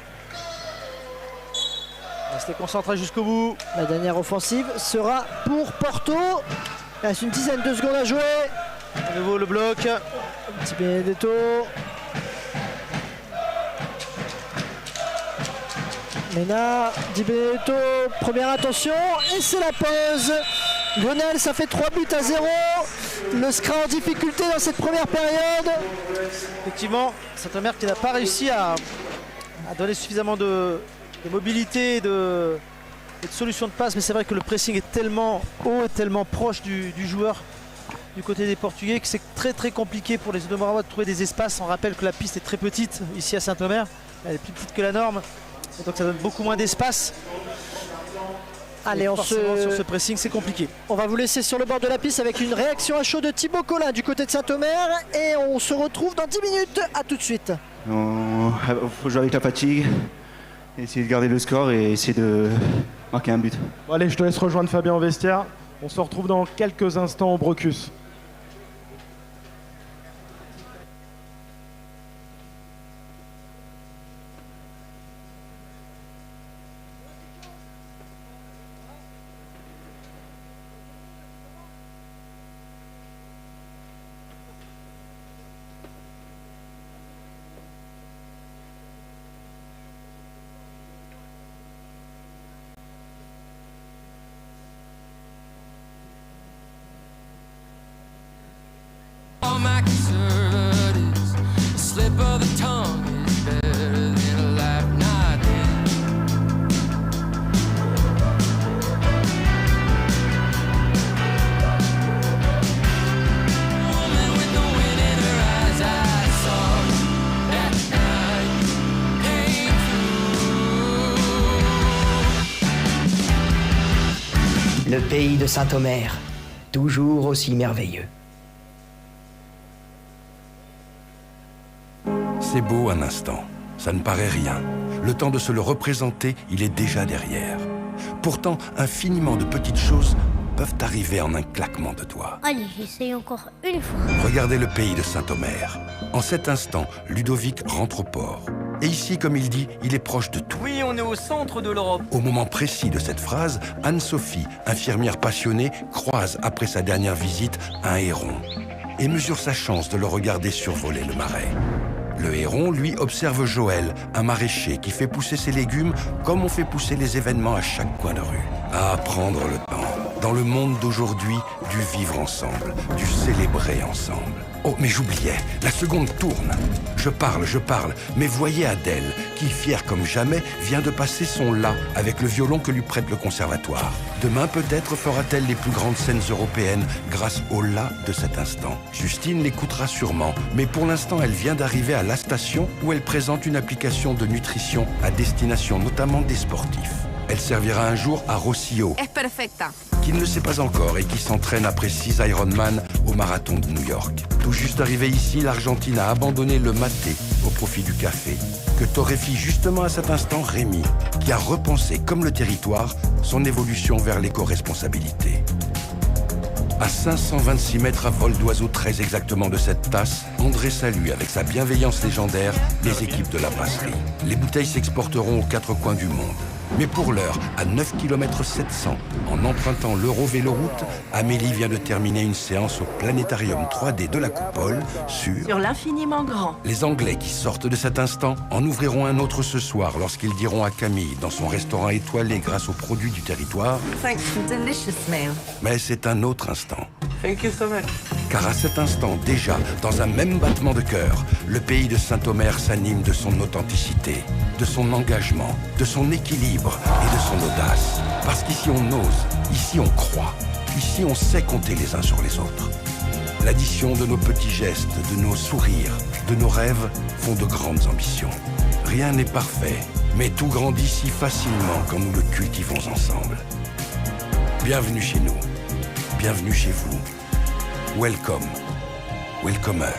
Restez concentrés jusqu'au bout.
La dernière offensive sera pour Porto. Il reste une dizaine de secondes à jouer.
À nouveau le bloc.
Di Benedetto. Mena, Di Benedetto, première attention. Et c'est la pause. Lionel, ça fait 3 buts à 0. Le SCRA en difficulté dans cette première période.
Effectivement, Saint-Omer qui n'a pas réussi à donner suffisamment de mobilité et de solution de passe, mais c'est vrai que le pressing est tellement haut et tellement proche du joueur du côté des Portugais que c'est très très compliqué pour les Odomorois de trouver des espaces. On rappelle que la piste est très petite ici à Saint-Omer, elle est plus petite que la norme, et donc ça donne beaucoup moins d'espace.
Allez,
sur ce pressing, c'est compliqué.
On va vous laisser sur le bord de la piste avec une réaction à chaud de Thibaut Colin du côté de Saint-Omer et on se retrouve dans 10 minutes. À tout de suite.
Il faut jouer avec la fatigue, essayer de garder le score et essayer de marquer un but.
Bon, allez, je te laisse rejoindre Fabien au vestiaire. On se retrouve dans quelques instants au Brocus.
All my conservatives, a slip of the tongue is better than a life not lived. Woman with the wind in her eyes, I saw that night came through.
Le pays de Saint-Omer, toujours aussi merveilleux.
C'est beau un instant, ça ne paraît rien. Le temps de se le représenter, il est déjà derrière. Pourtant, infiniment de petites choses peuvent arriver en un claquement de doigts.
Allez, j'essaye encore une fois.
Regardez le pays de Saint-Omer. En cet instant, Ludovic rentre au port. Et ici, comme il dit, il est proche de tout.
Oui, on est au centre de l'Europe.
Au moment précis de cette phrase, Anne-Sophie, infirmière passionnée, croise, après sa dernière visite, un héron et mesure sa chance de le regarder survoler le marais. Le héron, lui, observe Joël, un maraîcher qui fait pousser ses légumes comme on fait pousser les événements à chaque coin de rue. À prendre le temps. dans le monde d'aujourd'hui, du vivre ensemble, du célébrer ensemble. Oh, mais j'oubliais, la seconde tourne. Je parle, mais voyez Adèle, qui, fière comme jamais, vient de passer son la avec le violon que lui prête le conservatoire. Demain, peut-être fera-t-elle les plus grandes scènes européennes grâce au la de cet instant. Justine l'écoutera sûrement, mais pour l'instant, elle vient d'arriver à la station où elle présente une application de nutrition à destination notamment des sportifs. Elle servira un jour à Rossio,
Es perfecta.
qu'il ne sait pas encore et qui s'entraîne après 6 Ironman au marathon de New York. Tout juste arrivé ici, l'Argentine a abandonné le maté au profit du café, que torréfie justement à cet instant Rémi, qui a repensé, comme le territoire, son évolution vers l'éco-responsabilité. À 526 mètres à vol d'oiseau très exactement de cette tasse, André salue avec sa bienveillance légendaire les équipes de la brasserie. Les bouteilles s'exporteront aux 4 coins du monde. Mais pour l'heure, à 9 km 700, en empruntant l'Euro-Véloroute, Amélie vient de terminer une séance au planétarium 3D de la Coupole sur
l'infiniment grand.
les Anglais qui sortent de cet instant en ouvriront un autre ce soir lorsqu'ils diront à Camille, dans son restaurant étoilé grâce aux produits du territoire,
Thanks for delicious meal.
mais c'est un autre instant.
Thank you so much.
Car à cet instant, déjà, dans un même battement de cœur, le pays de Saint-Omer s'anime de son authenticité, de son engagement, de son équilibre et de son audace. Parce qu'ici on ose, ici on croit, ici on sait compter les uns sur les autres. L'addition de nos petits gestes, de nos sourires, de nos rêves font de grandes ambitions. Rien n'est parfait, mais tout grandit si facilement quand nous le cultivons ensemble. Bienvenue chez nous, bienvenue chez vous. Welcome, welcomer.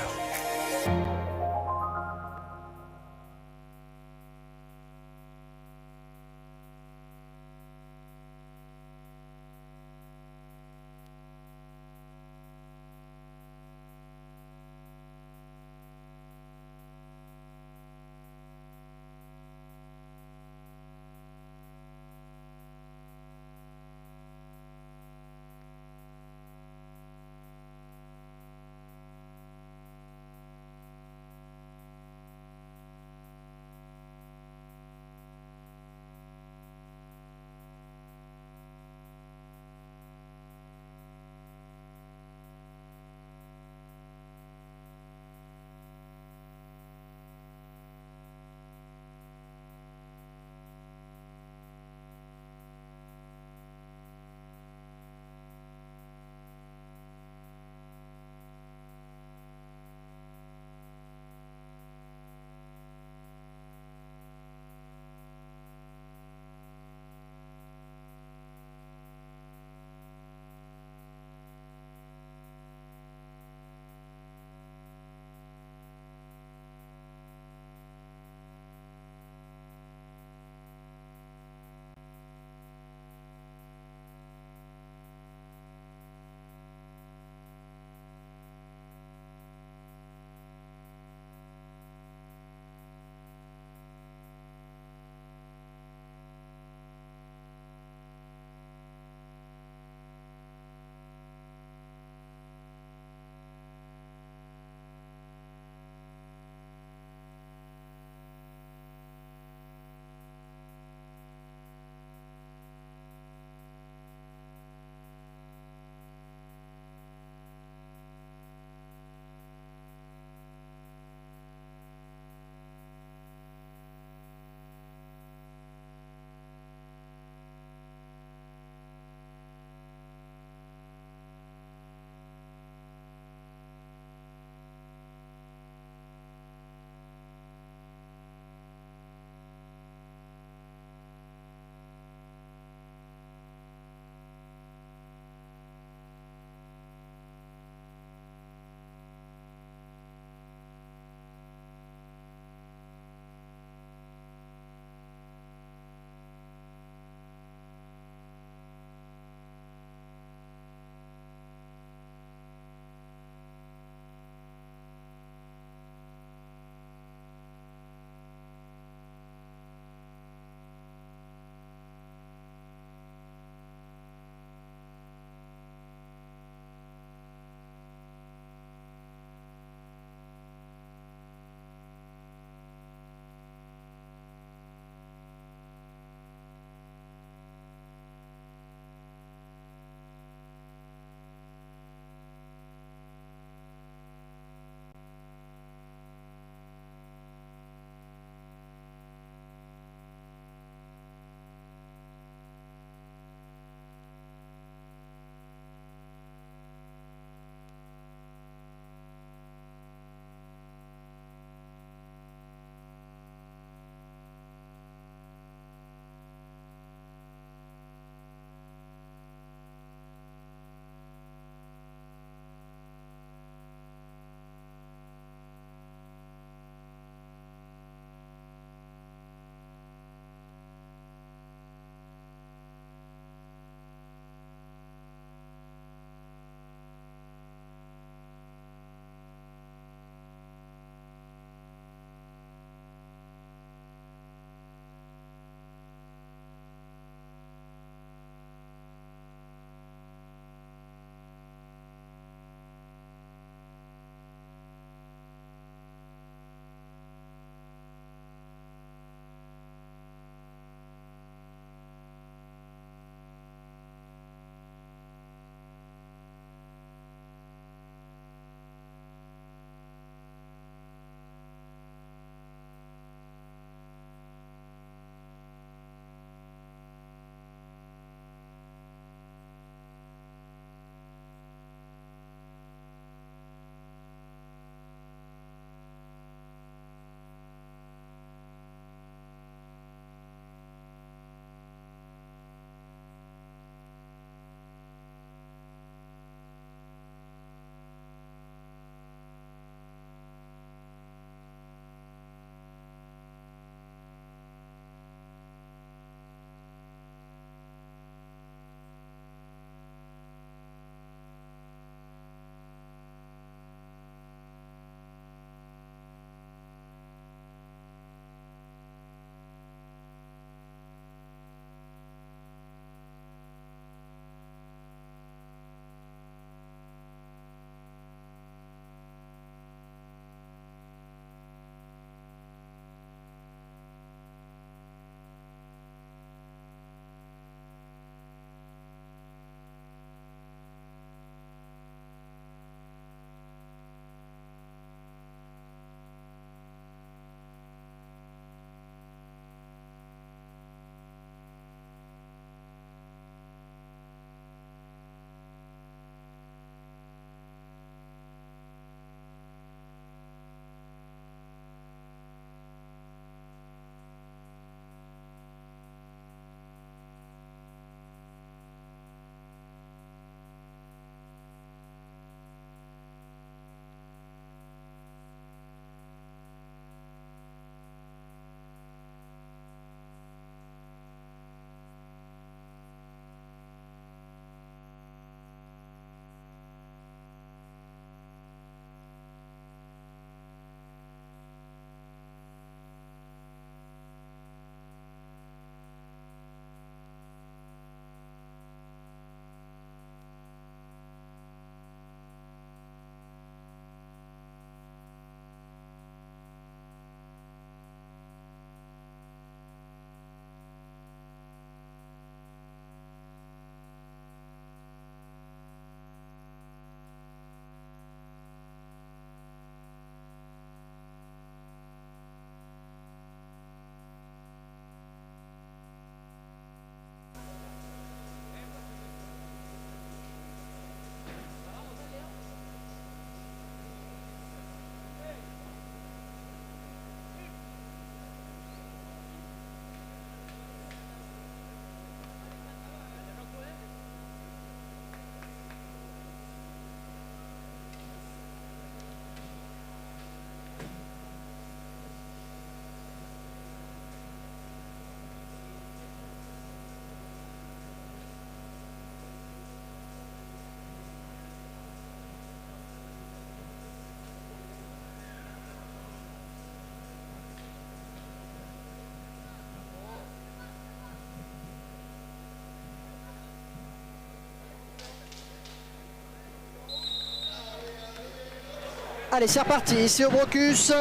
Allez, c'est reparti, ici au Brocus,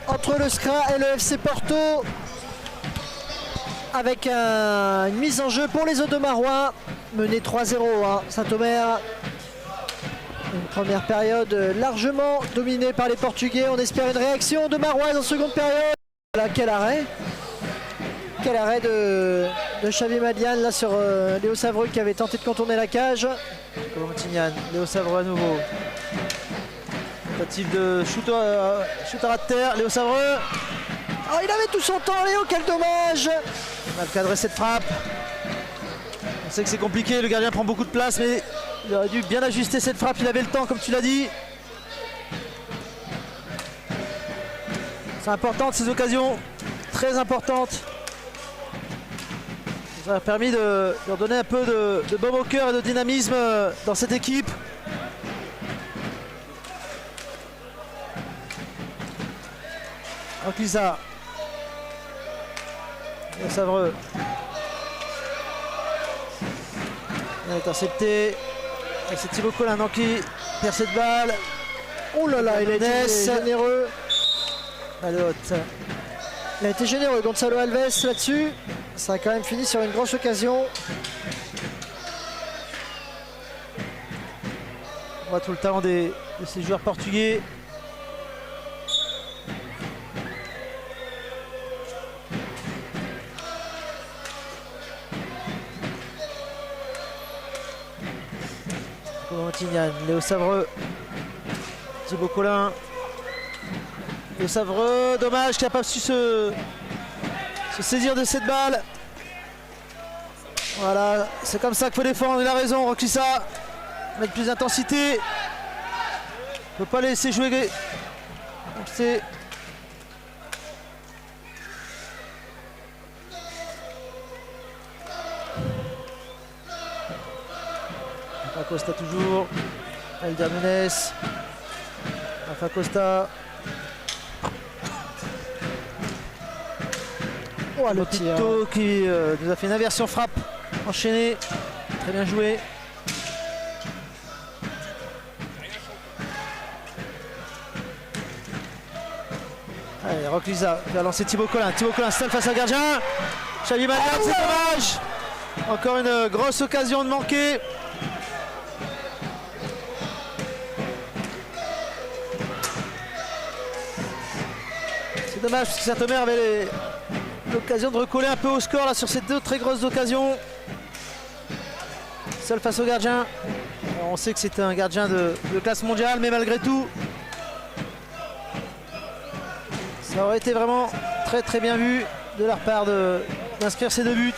entre le SCRA et le FC Porto, avec une mise en jeu pour les Audomarois, mené 3-0, hein, Saint-Omer. Une première période largement dominée par les Portugais. On espère une réaction de Maroise en seconde période. Voilà, quel arrêt! Quel arrêt de Xavi Madian là sur Léo Savreux qui avait tenté de contourner la cage.
Tignan, Léo Savreux à nouveau. Tentative de shooter à terre, Léo Savreux.
Oh, il avait tout son temps, Léo, quel dommage!
On a cadré cette frappe. On sait que c'est compliqué, le gardien prend beaucoup de place, mais il aurait dû bien ajuster cette frappe, il avait le temps comme tu l'as dit. C'est important ces occasions, très importantes. Ça a permis de leur donner un peu de baume au cœur et de dynamisme dans cette équipe. Lisa. Léo Savreux. Il est intercepté. Et c'est Thibaut Collin qui perd cette balle.
Oh là là, il a été généreux. Il a été généreux, Gonzalo Alves là-dessus. Ça a quand même fini sur une grosse occasion.
On voit tout le talent de ces joueurs portugais. Tignan, Léo Savreux, Thibaut Collin, Léo Savreux, dommage qu'il n'a pas su se saisir de cette balle. Voilà, c'est comme ça qu'il faut défendre, il a raison, Roklissa, mettre plus d'intensité, il ne peut pas laisser jouer. C'est Costa toujours, Elder Nunes, Rafa Costa.
Oh, le tir
qui nous a fait une inversion frappe enchaînée, très bien joué. Allez, Roklisa va lancer Thibaut Collin seul face au gardien. Xavi Madian, c'est dommage. Encore une grosse occasion de manquer. C'est dommage parce que Saint-Omer avait l'occasion de recoller un peu au score là sur ces deux très grosses occasions. Seul face au gardien. Alors, on sait que c'est un gardien de classe mondiale, mais malgré tout, ça aurait été vraiment très très bien vu de leur part d'inscrire ces deux buts.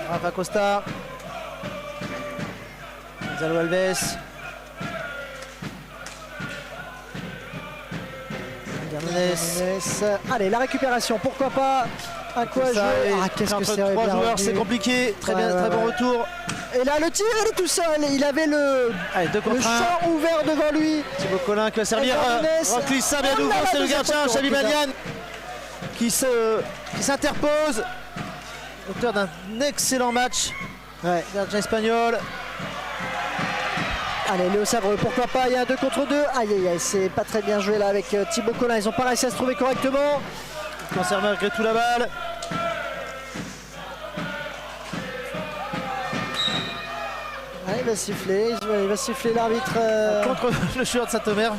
Rafa Costa, Gonzalo Alves.
Allez, la récupération, pourquoi pas. Un coup à jouer.
Ah, qu'est-ce que c'est, trois joueurs, c'est compliqué. Très bien, très bon retour.
Et là, le tir, il est tout seul. Il avait le champ ouvert devant lui.
Thibaut Collin qui va servir. Roklissa, bien nouveau, c'est le gardien, Xavi Madian qui s'interpose. Auteur d'un excellent match.
Ouais.
Gardien espagnol.
Allez, Léo Savreux, pourquoi pas, il y a un 2 contre 2. Aïe aïe aïe, c'est pas très bien joué là avec Thibaut Collin. Ils n'ont pas réussi à se trouver correctement.
Il conserve malgré tout la balle.
Allez, il va siffler l'arbitre.
Contre le joueur de Saint-Omer.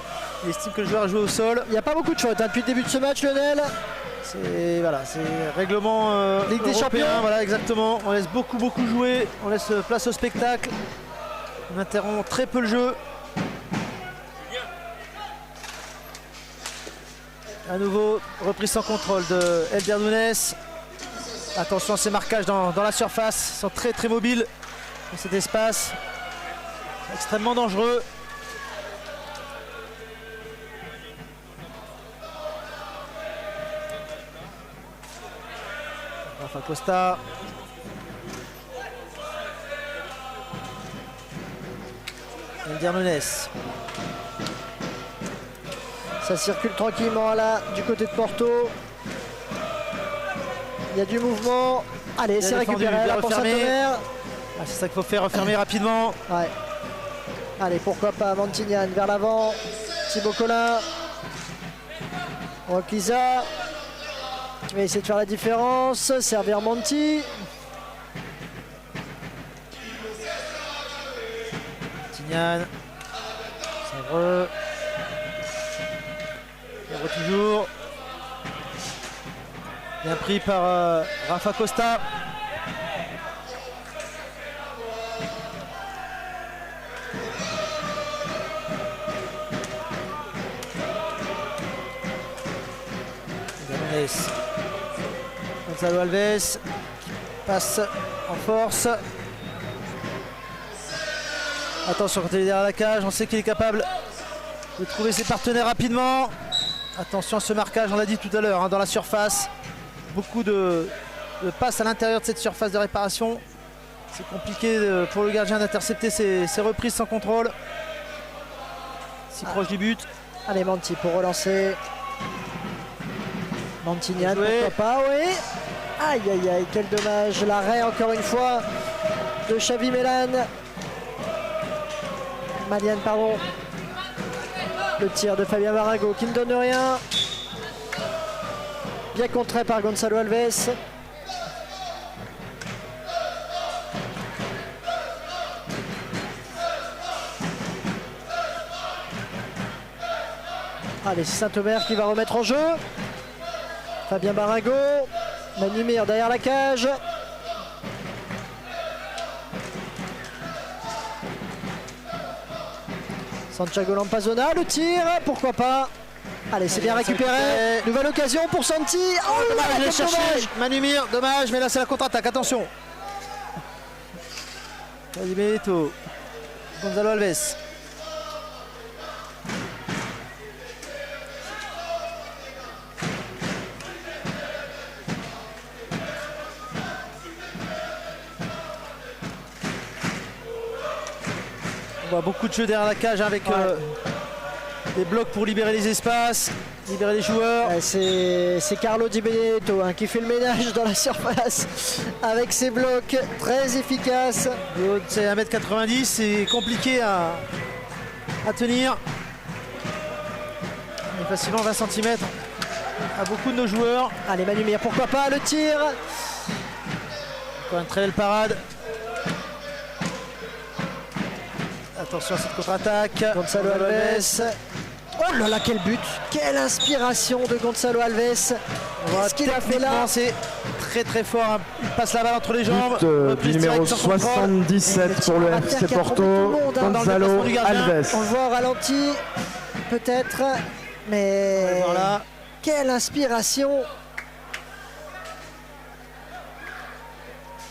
Il estime que le joueur a joué au sol.
Il n'y a pas beaucoup de fautes depuis le début de ce match, Lionel.
C'est règlement
Ligue des Champions.
Voilà, exactement. On laisse beaucoup jouer. On laisse place au spectacle. On interrompt très peu le jeu. À nouveau, reprise sans contrôle de Elder Nunes. Attention à ces marquages dans la surface. Ils sont très très mobiles dans cet espace. Extrêmement dangereux. Rafa Costa. Elder Nunes.
Ça circule tranquillement là du côté de Porto. Il y a du mouvement. Allez, c'est récupéré là pour Saint-Omer.
Ah, c'est ça qu'il faut faire, refermer rapidement.
Ouais. Allez, pourquoi pas Mantignan vers l'avant. Thibaut Collin. Roqueliza. Qui va essayer de faire la différence. Servir Monti.
Mantignan. Sèvres. Sèvres toujours. Bien pris par Rafa Costa. Gonzalo Alves passe en force. Attention quand il est derrière la cage, on sait qu'il est capable de trouver ses partenaires rapidement. Attention à ce marquage, on l'a dit tout à l'heure, hein, dans la surface. Beaucoup de passes à l'intérieur de cette surface de réparation. C'est compliqué pour le gardien d'intercepter ses reprises sans contrôle. Si proche du but.
Allez, Monti pour relancer. Mantignan, pourquoi pas, oui. Aïe, aïe, aïe, quel dommage. L'arrêt, encore une fois, de Xavi Malian, pardon. Le tir de Fabien Barango qui ne donne rien. Bien contré par Gonzalo Alves. Allez, c'est Saint-Omer qui va remettre en jeu. Fabien Barango, Manumir derrière la cage. Santiago Lampazona, le tir, pourquoi pas. Allez, c'est bien récupéré. Nouvelle occasion pour Santi. Oh,
Dommage,
là,
il est
quel
cherché.
dommage.
Manumir, dommage, mais là c'est la contre-attaque, attention. Vas-y, Benito. Gonzalo Alves. On voit beaucoup de jeux derrière la cage avec des blocs pour libérer les espaces, libérer les joueurs.
Ouais, c'est Carlo Di Benedetto qui fait le ménage dans la surface avec ses blocs très efficaces.
C'est 1m90, c'est compliqué à tenir. Il est facilement 20 cm à beaucoup de nos joueurs.
Allez, Manumir, pourquoi pas, le tir.
Encore une très belle parade. Attention à cette contre-attaque.
Gonzalo Alves. Oh là là, quel but. Quelle inspiration de Gonzalo Alves. Qu'est-ce qu'il a fait là?
C'est très très fort. Hein. Il passe la balle entre les jambes.
But du numéro
directe sans contrôle.
77 pour le FC Porto, Gonzalo Alves.
On le voit au ralenti, peut-être, mais
Voilà.
quelle inspiration.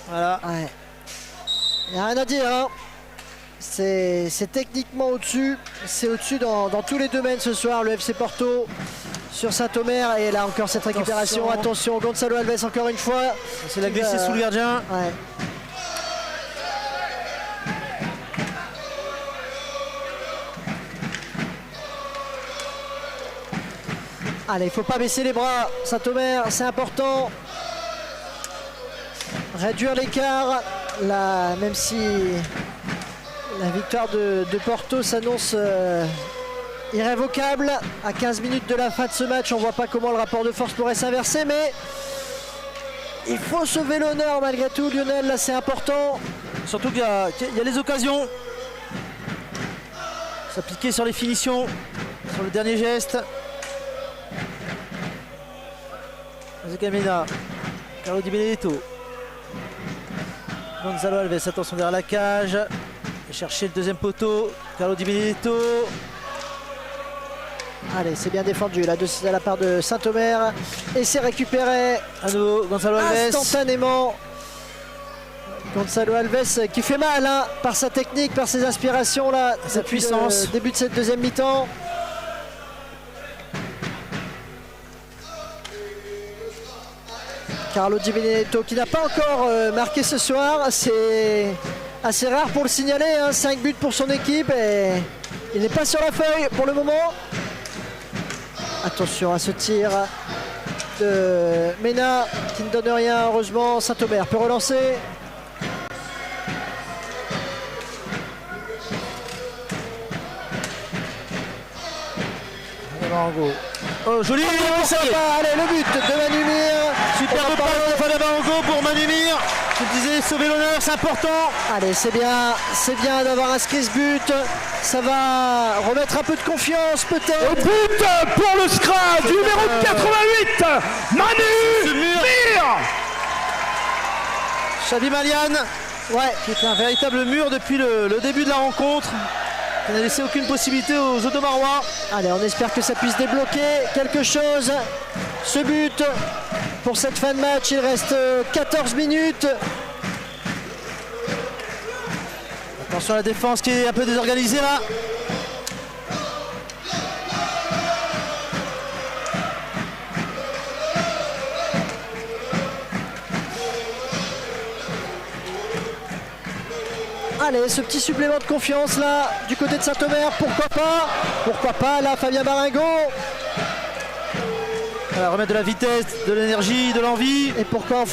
Voilà.
Ouais. Il n'y a rien à dire, hein. C'est techniquement au-dessus, c'est au-dessus dans tous les domaines ce soir, le FC Porto sur Saint-Omer. Et là encore cette récupération, attention, Gonzalo Alves encore une fois.
C'est la glissée sous le gardien.
Ouais. Allez, il ne faut pas baisser les bras, Saint-Omer, c'est important. Réduire l'écart, là, même si la victoire de Porto s'annonce irrévocable. À 15 minutes de la fin de ce match, on ne voit pas comment le rapport de force pourrait s'inverser, mais il faut sauver l'honneur malgré tout, Lionel, là c'est important.
Surtout qu'il y a les occasions. S'appliquer sur les finitions, sur le dernier geste. Camina, Carlo Di Benedetto. Gonzalo Alves, attention derrière la cage. Chercher le deuxième poteau. Carlo Di Benedetto.
Allez, c'est bien défendu là de la part de Saint-Omer. Et c'est récupéré
à nouveau Gonzalo Alves.
Instantanément. Gonzalo Alves qui fait mal hein, par sa technique, par ses aspirations là.
Sa puissance.
Début de cette deuxième mi-temps. Carlo Di Benedetto qui n'a pas encore marqué ce soir. C'est assez rare pour le signaler. Hein. 5 buts pour son équipe et il n'est pas sur la feuille pour le moment. Attention à ce tir de Mena qui ne donne rien. Heureusement, Saint-Omer peut relancer.
Barango. Oh, joli,
Oh,
ça y est.
allez, le but de Manumir.
Superbe passe de Fabien Barango pour Manumir. Je te disais, sauver l'honneur, c'est important.
Allez, c'est bien d'avoir inscrit ce but. Ça va remettre un peu de confiance peut-être.
But pour le SCRA du numéro 88, Manu Mir.
Xavi Malian,
Ouais,
qui est un véritable mur depuis le début de la rencontre. Il n'a laissé aucune possibilité aux Audomarois.
allez, on espère que ça puisse débloquer quelque chose. Ce but pour cette fin de match, il reste 14 minutes.
Attention à la défense qui est un peu désorganisée là.
Allez, ce petit supplément de confiance là, du côté de Saint-Omer, pourquoi pas là, Fabien Barango.
Voilà, remettre de la vitesse, de l'énergie, de l'envie.
Et pourquoi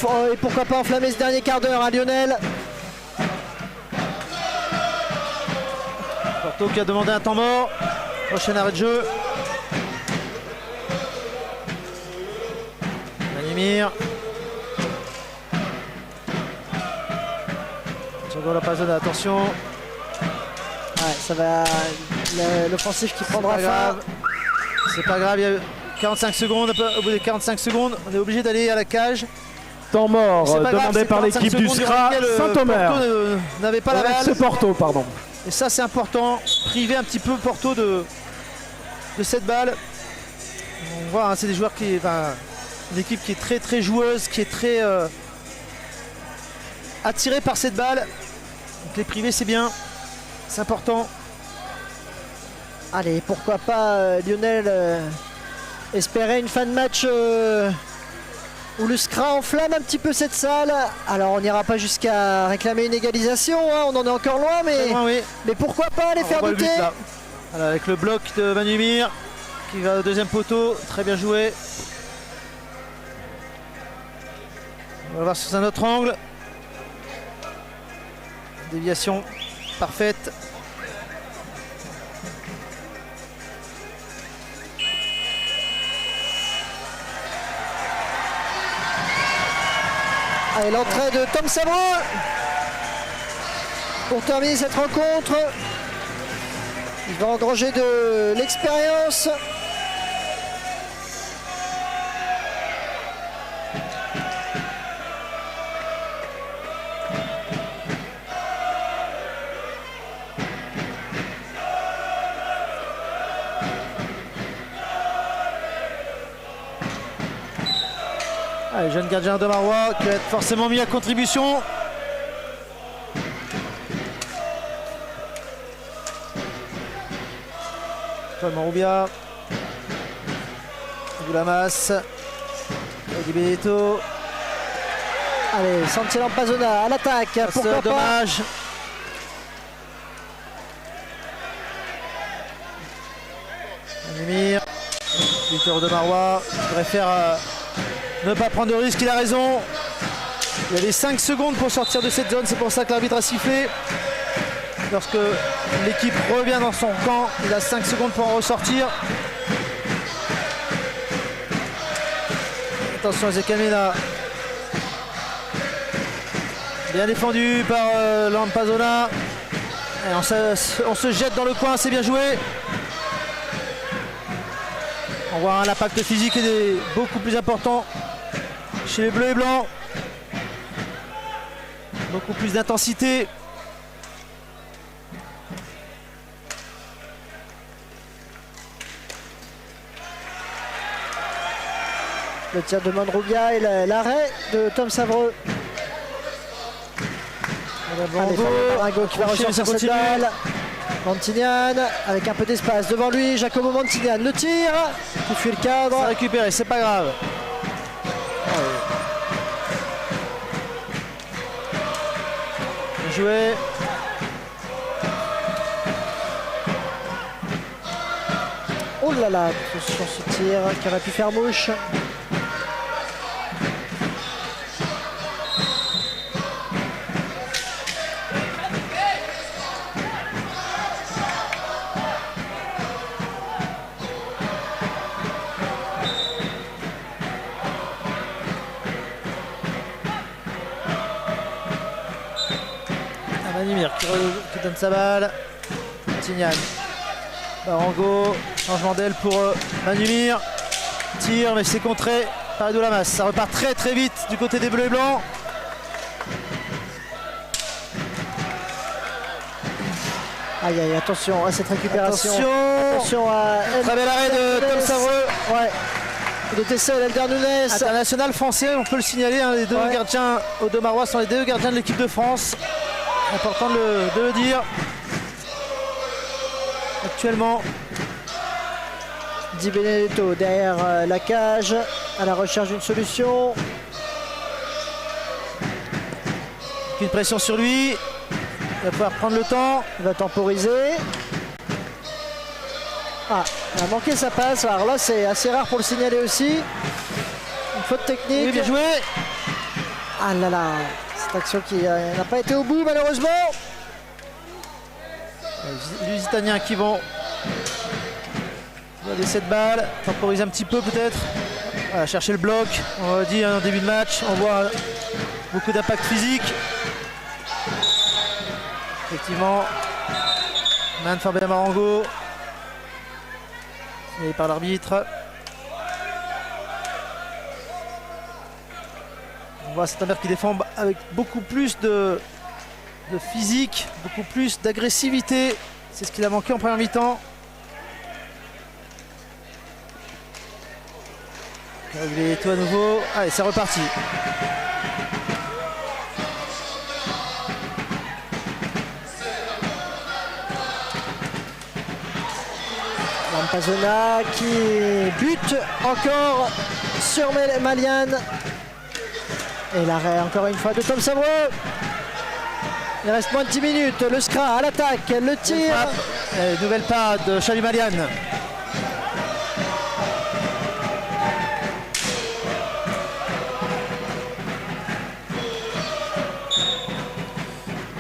pas enflammer ce dernier quart d'heure à Lionel.
Porto qui a demandé un temps mort. Prochain arrêt de jeu. Manumir. Thiago Lampazona, attention.
Ouais, ça va. L'offensif qui prendra
Pas
fin.
grave. C'est pas grave, il y a 45 secondes. Au bout des 45 secondes, on est obligé d'aller à la cage.
Temps mort
C'est pas grave,
demandé
c'est
par
45
l'équipe du
secondes
SCRA
durant lesquelles,
Saint-Omer.
Porto n'avait pas la balle.
C'est Porto, pardon.
Et ça c'est important, priver un petit peu Porto de cette balle. On voit, hein, c'est des joueurs une équipe qui est très très joueuse, qui est très attirée par cette balle. Donc les priver c'est bien, c'est important.
Allez, pourquoi pas Lionel espérer une fin de match où le SCRA enflamme un petit peu cette salle. Alors on n'ira pas jusqu'à réclamer une égalisation, hein, on en est encore loin,
Très loin, oui.
mais pourquoi pas les
On
faire
revoit le
douter.
but, là. Voilà, avec le bloc de Manumir qui va au deuxième poteau, très bien joué. On va voir sous un autre angle. Déviation parfaite.
Allez, l'entrée de Tom Savreux pour terminer cette rencontre. Il va engranger de l'expérience.
Allez, jeune gardien de Marois qui va être forcément mis à contribution. Paul Maroubia. Boulamas. Eddie Benedetto.
Allez, Santi Lampazona à l'attaque. Pourquoi pas.
Dommage. Manumir. Victor de Marois qui préfère ne pas prendre de risque, il a raison. Il y avait 5 secondes pour sortir de cette zone, c'est pour ça que l'arbitre a sifflé. Lorsque l'équipe revient dans son camp, il a 5 secondes pour en ressortir. Attention à Zekamena. Bien défendu par Lampazona. Et on se jette dans le coin, c'est bien joué. On voit l'impact physique est beaucoup plus important chez les bleus et blancs. Beaucoup plus d'intensité.
Le tir de Monrovia et l'arrêt de Tom Savreux. Allez, Barango qui va rechercher cette balle. Mantignan avec un peu d'espace devant lui. Jacobo Mantignan le tire. Il fuit le cadre.
C'est récupéré, c'est pas grave. Bien joué.
Oh là là, sur ce tir qui aurait pu faire mouche.
qui donne sa balle. Tignan. Barango. Changement d'aile pour Manumir. Tire, mais c'est contré par Doulamas. Ça repart très très vite du côté des bleus et blancs.
Aïe aïe, attention à cette récupération.
Attention
à
très bel arrêt de Tom Savreux.
Ouais. De Tessel, Elder Nunes.
International français, on peut le signaler, hein, les deux gardiens Audomarois sont les deux gardiens de l'équipe de France. Important de le dire. Actuellement.
Di Benedetto derrière la cage, à la recherche d'une solution.
Une pression sur lui. Il va pouvoir prendre le temps.
Il va temporiser. Ah, il a manqué sa passe. Alors là, c'est assez rare pour le signaler aussi. Une faute technique.
Oui, bien joué.
Ah là là, cette action qui n'a pas été au bout malheureusement.
Les Lusitaniens qui vont garder cette balle, temporiser un petit peu peut-être. Voilà, chercher le bloc. On l'a dit en début de match, on voit beaucoup d'impact physique. Effectivement, Man Fabien Marango. Et par l'arbitre. On voit Saint-Amer qui défend avec beaucoup plus de physique, beaucoup plus d'agressivité. C'est ce qu'il a manqué en première mi-temps. Tout à nouveau. Allez, c'est reparti.
Lampazona qui bute encore sur Maliane. Et l'arrêt encore une fois de Tom Savreux. Il reste moins de 10 minutes. Le Scra à l'attaque, le tir.
Nouvelle parade de Chalut Maliane.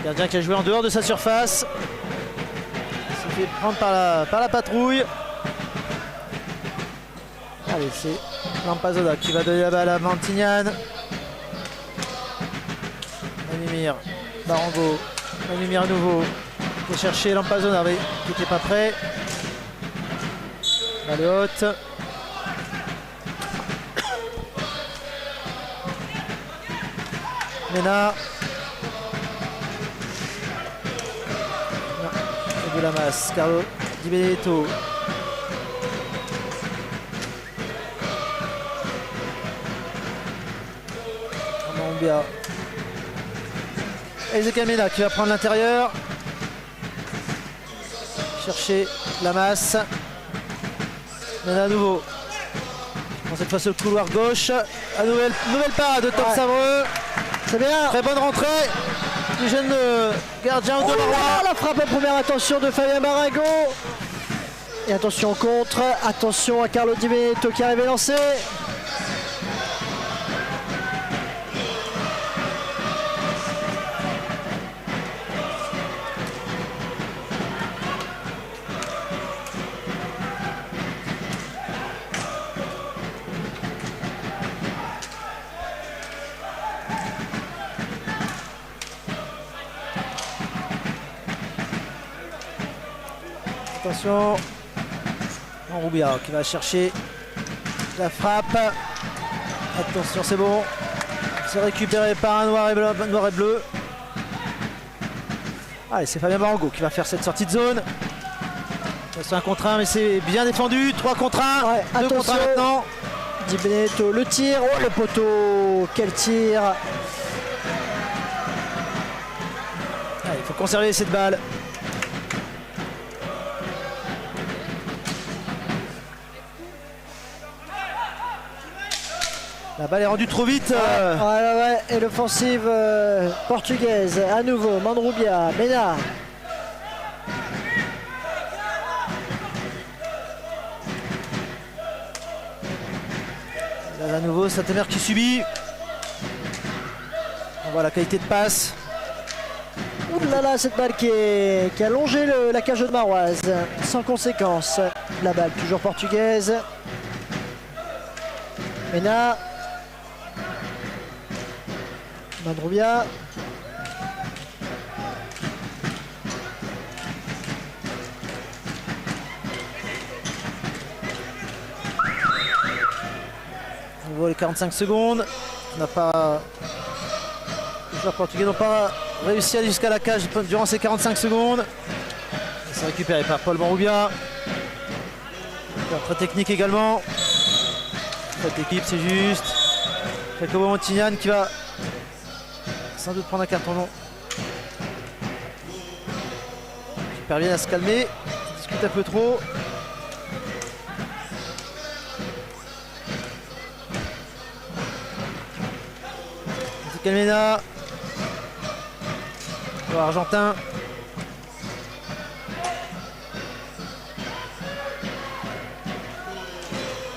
Gardien qui a joué en dehors de sa surface. Il s'est fait prendre par la patrouille. Allez, c'est Lampazona qui va donner la balle à Mantignan. Manumir, Barango, Manumir à nouveau. Il faut chercher Lampazona qui n'était pas prêt. Balle haute. Mena. De la masse, Carlo Di Benedetto. Amambia. Ezekiel Mena qui va prendre l'intérieur. Chercher la masse. Mena à nouveau. Dans cette fois sur le couloir gauche. À nouvelle parade de Tom Savreux.
C'est bien.
Très bonne rentrée. Du jeune gardien de
la frappe en première, attention de Fabien Barango. Et attention au contre, attention à Carlo Di Benedetto qui arrive à lancer.
Attention, Roubia qui va chercher la frappe. Attention, c'est bon. C'est récupéré par un noir et bleu. Allez, c'est Fabien Barango qui va faire cette sortie de zone. C'est un contre 1, mais c'est bien défendu. 3 contre 1.
Ouais,
2 contre 1 maintenant.
Di Benedetto, le tir. Oh, le poteau. Quel tir.
Allez, il faut conserver cette balle. La balle est rendue trop vite.
Ouais. Et l'offensive portugaise, à nouveau, Mandroubia, Mena.
Là, à nouveau, Saint-Amer qui subit. On voit la qualité de passe.
Ouh là là, cette balle qui a longé la cage de Maroise, sans conséquence. La balle toujours portugaise. Mena. Mandroubia.
nouveau les 45 secondes. On n'a pas... Les joueurs portugais n'ont pas réussi à aller jusqu'à la cage durant ces 45 secondes. C'est récupéré par Paul Benroubia. Très technique également. Cette équipe, c'est juste. Jacobo Montignan qui va sans doute prendre un carton long. Qui parvient à se calmer. Il discute un peu trop. Calmena. Argentin.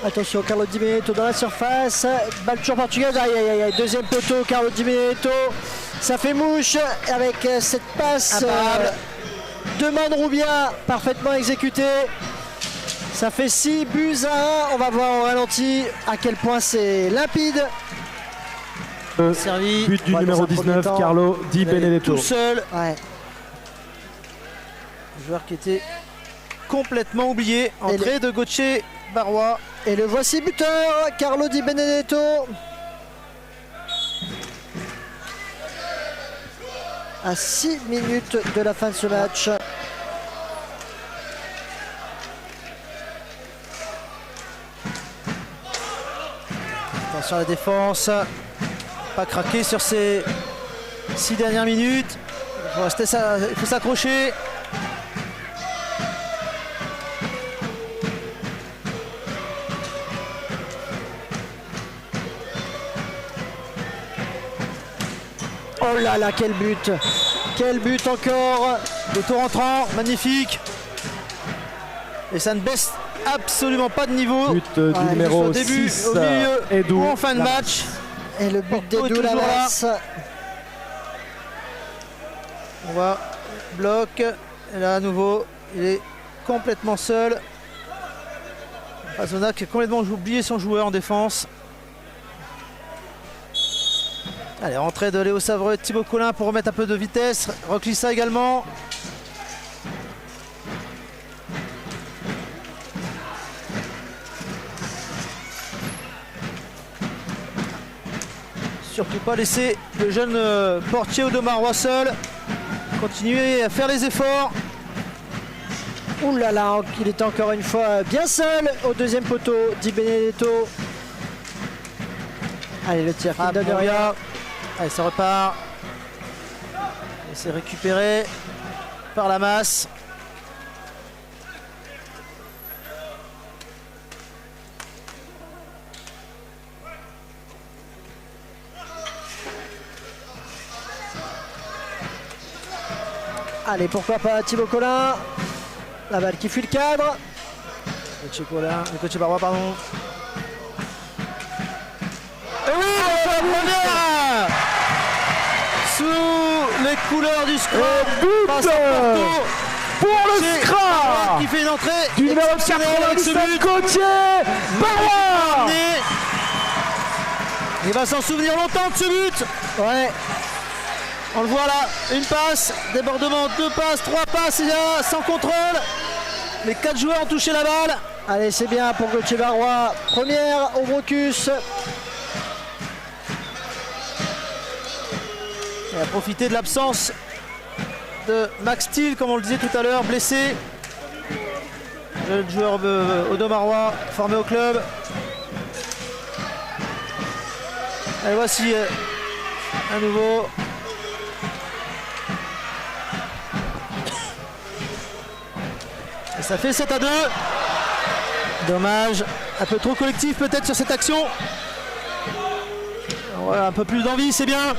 Attention, Carlo Di Benedetto dans la surface. Balle toujours portugaise. Aïe, aïe, aïe. Deuxième poteau, Carlo Di Benedetto. Ça fait mouche avec cette passe de Benroubia parfaitement exécutée. Ça fait 6-1. On va voir au ralenti à quel point c'est limpide.
Servi.
But du numéro 19, Carlo Di Benedetto.
Tout seul.
Ouais.
Le joueur qui était complètement oublié. Entrée de Gauthier Barrois.
Et le voici buteur, Carlo Di Benedetto. À 6 minutes de la fin de ce match.
Attention à la défense. Pas craquer sur ces 6 dernières minutes. Il faut s'accrocher.
Oh là là, quel but! Quel but encore!
Le tour entrant, magnifique. Et ça ne baisse absolument pas de niveau.
But du numéro
au début,
6,
au milieu
Edu
ou en fin de
Lamas.
match.
Et le but
Porto est
d'Edu
toujours là.
Lamas.
On va bloc. Et là à nouveau, il est complètement seul. Azona qui a complètement oublié son joueur en défense. Allez, rentrée de Léo Savreux, Thibaut Collin pour remettre un peu de vitesse. Roclissa également. Surtout pas laisser le jeune portier Odomarois seul. Continuer à faire les efforts.
Ouh là là, il était encore une fois bien seul au deuxième poteau, Di Benedetto. Allez, le tir qui ne donne rien.
Allez, ça repart. Et c'est récupéré par la masse.
Allez, pourquoi pas Thibaut Collin. La balle qui fuit le cadre.
Le coach Barrois, pardon. Et oui, la première sous les couleurs du Scrum.
But pour le Scra
qui fait une entrée
du numéro
exceptionnelle avec ce
97,
but.
Gauthier Barrois.
Il va s'en souvenir longtemps de ce but.
Ouais.
On le voit là, une passe, débordement, 2 passes, 3 passes, et là, sans contrôle. Les 4 joueurs ont touché la balle.
Allez, c'est bien pour Gauthier Barrois. Première au Brocus.
Il a profité de l'absence de Max Thiel, comme on le disait tout à l'heure, blessé. Le joueur Odomarois, formé au club. Allez, voici à nouveau. Et ça fait 7-2. Dommage, un peu trop collectif peut-être sur cette action. Voilà, un peu plus d'envie, c'est bien.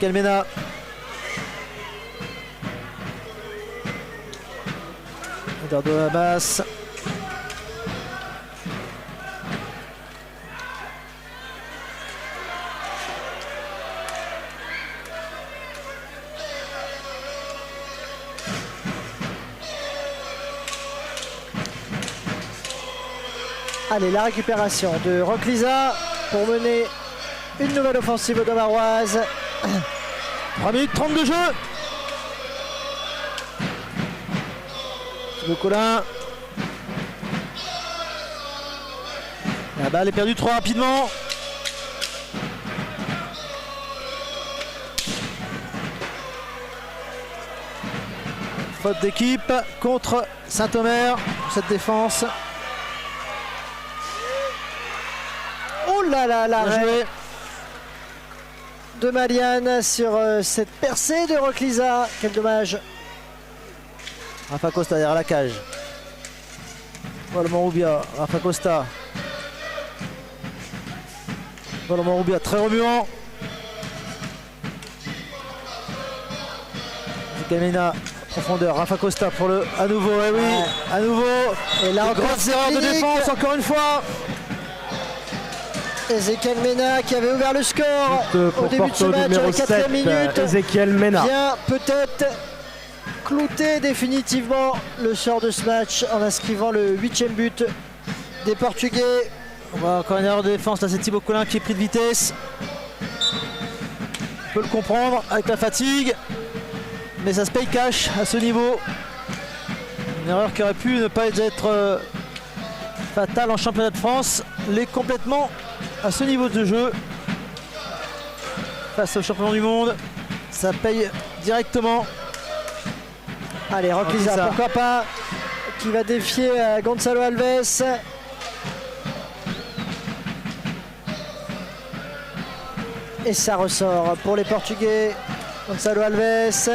Calmena. Eduardo Lamas.
Allez, la récupération de Roclissa pour mener une nouvelle offensive odomaroise.
3 minutes 30 de jeu. Thibaut Collin. La balle est perdue trop rapidement. Faute d'équipe contre Saint-Omer pour cette défense.
Oh là là,
Bien
l'arrêt
joué.
de Maliane sur cette percée de Roclisa. Quel dommage.
Rafa Costa derrière la cage. Valmont Roubia, Rafa Costa. Valmont Roubia, très remuant. Kamena, profondeur, Rafa Costa pour le à nouveau, et oui, à nouveau.
Et là encore,
Grosse erreur de
clinique.
défense encore une fois.
Ezequiel Mena qui avait ouvert le score
Pour
au début de ce
Porto,
match à
numéro
la
7,
4e minute.
Ezequiel Mena.
Vient peut-être clouter définitivement le sort de ce match en inscrivant le 8e but des Portugais.
On voit encore une erreur de défense, là c'est Thibaut Collin qui est pris de vitesse. On peut le comprendre avec la fatigue, mais ça se paye cash à ce niveau. Une erreur qui aurait pu ne pas être fatale en championnat de France, l'est complètement à ce niveau de jeu. Face au champion du monde, ça paye directement.
Allez, Roclisa,
Roclisa.
pourquoi pas, qui va défier Gonçalo Alves. Et ça ressort pour les Portugais. Gonçalo Alves.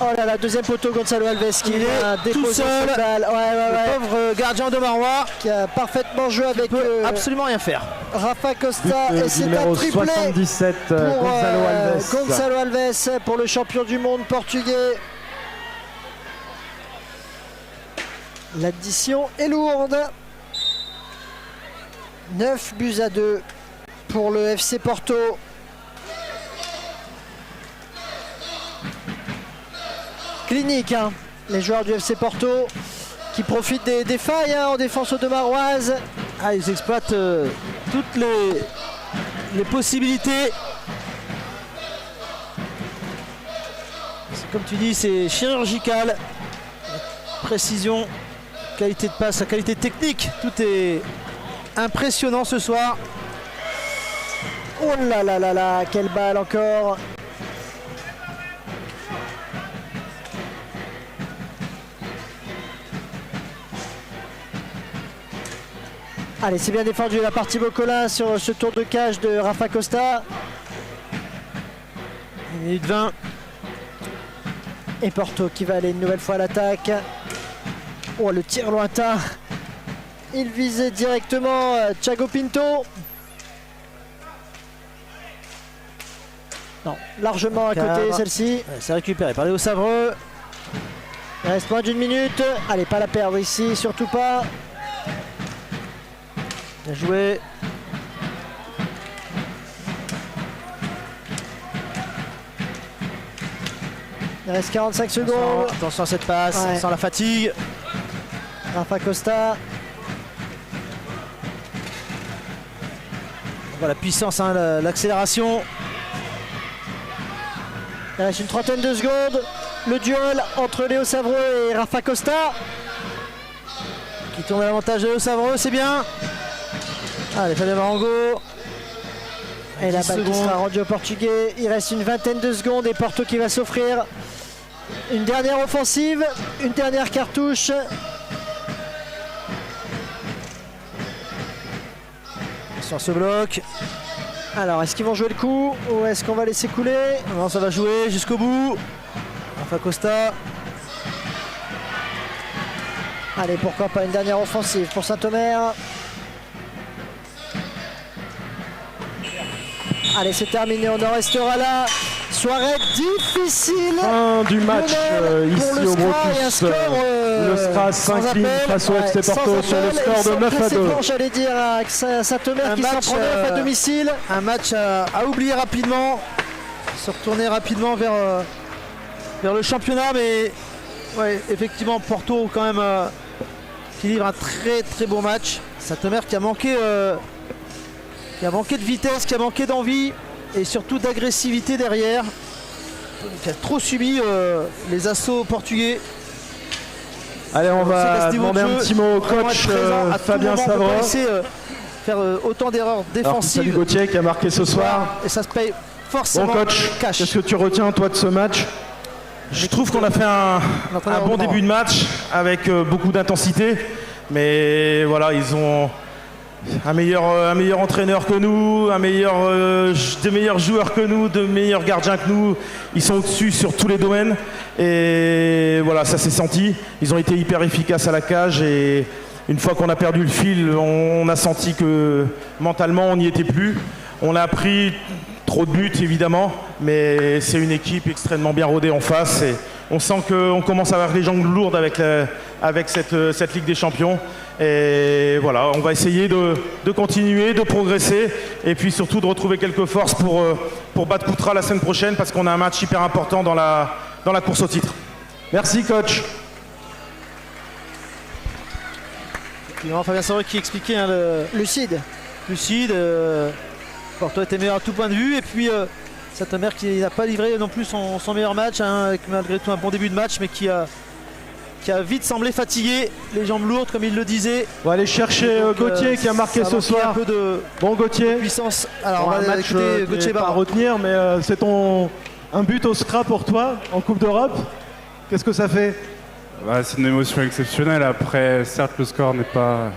Oh là là, deuxième poteau, Gonçalo Alves qui
Il
vient
est
déposer
tout seul.
cette balle.
Le pauvre gardien de Marois
Qui a parfaitement joué avec
peut absolument rien faire.
Rafa Costa.
But
Et
du
c'est un
numéro
triplé
77,
pour
Gonçalo Alves.
Gonçalo Alves pour le champion du monde portugais. L'addition est lourde. 9-2 pour le FC Porto. Clinique, hein, les joueurs du FC Porto qui profitent des failles en défense de Maroise.
Ah, ils exploitent toutes les possibilités. Comme tu dis, c'est chirurgical. Précision, qualité de passe, qualité technique, tout est impressionnant ce soir.
Oh là là là là, quelle balle encore. Allez, c'est bien défendu la partie Bocola sur ce tour de cage de Rafa Costa.
1 minute 20.
Et Porto qui va aller une nouvelle fois à l'attaque. Oh, le tir lointain. Il visait directement Thiago Pinto. Non, largement à côté
Cadre.
celle-ci.
Ouais, c'est récupéré par Léo Savreux.
Il reste moins d'une minute. Allez, pas la perdre ici, surtout pas.
Bien joué.
Il reste 45 secondes.
Attention à cette passe,
Ouais.
sans la fatigue.
Rafa Costa.
On voit la puissance, hein, l'accélération.
Il reste une trentaine de secondes. Le duel entre Léo Savreux et Rafa Costa.
Qui tourne à l'avantage de Léo Savreux, c'est bien. Allez, Fabien Marango.
Et la
10
balle qui
secondes.
sera rendue au Portugais. Il reste une vingtaine de secondes et Porto qui va s'offrir une dernière offensive, une dernière cartouche.
Sur ce bloc.
Alors, est-ce qu'ils vont jouer le coup ou est-ce qu'on va laisser couler?
Non, ça va jouer jusqu'au bout. Rafa Costa.
Allez, pourquoi pas une dernière offensive pour Saint-Omer. Allez, c'est terminé, on en restera là. Soirée difficile.
Fin du match
Lionel, pour
ici
le
au
SCRA,
Brocus.
et un score,
Le SCRA
sans
s'incline
appel.
face au FC
Sans
Porto sur le
appel et
score de
sans
9 à 2.
précédent, j'allais dire à Saint-Omer
Un
qui s'en
match,
prend 9 à domicile.
Un match à oublier rapidement. Se retourner rapidement vers le championnat. Mais ouais, effectivement, Porto quand même qui livre un très très beau match. Saint-Omer qui a manqué de vitesse, qui a manqué d'envie et surtout d'agressivité derrière. Qui a trop subi les assauts portugais.
Allez, on va demander un petit mot au coach Fabien Savre.
On peut laisser faire autant d'erreurs défensives.
Salut Gauthier qui a marqué ce soir.
Et ça se paye forcément.
Bon coach,
cash.
qu'est-ce que tu retiens toi de ce match?
Je trouve qu'on a fait un bon début de match avec beaucoup d'intensité. Mais voilà, ils ont un meilleur entraîneur que nous, des meilleurs joueurs que nous, de meilleurs gardiens que nous. Ils sont au-dessus sur tous les domaines. Et voilà, ça s'est senti. Ils ont été hyper efficaces à la cage. Et une fois qu'on a perdu le fil, on a senti que mentalement, on n'y était plus. On a pris trop de buts, évidemment. Mais c'est une équipe extrêmement bien rodée en face. Et on sent qu'on commence à avoir les jambes lourdes avec cette Ligue des Champions. Et voilà, on va essayer de continuer, de progresser et puis surtout de retrouver quelques forces pour battre Koutra la semaine prochaine parce qu'on a un match hyper important dans la course au titre.
Merci coach.
Fabien Savre qui expliquait
lucide.
Porto était meilleur à tout point de vue et puis Saint-Omer qui n'a pas livré non plus son meilleur match, avec malgré tout un bon début de match mais qui a vite semblé fatigué, les jambes lourdes comme il le disait.
On va aller chercher Gauthier qui a marqué ce soir.
Un peu de
Gauthier.
Puissance. Alors on va
match
écouter Gauthier
pas à retenir, mais c'est un but au Scra pour toi en Coupe d'Europe. Qu'est-ce que ça fait?
C'est une émotion exceptionnelle. Après, certes, le score n'est pas...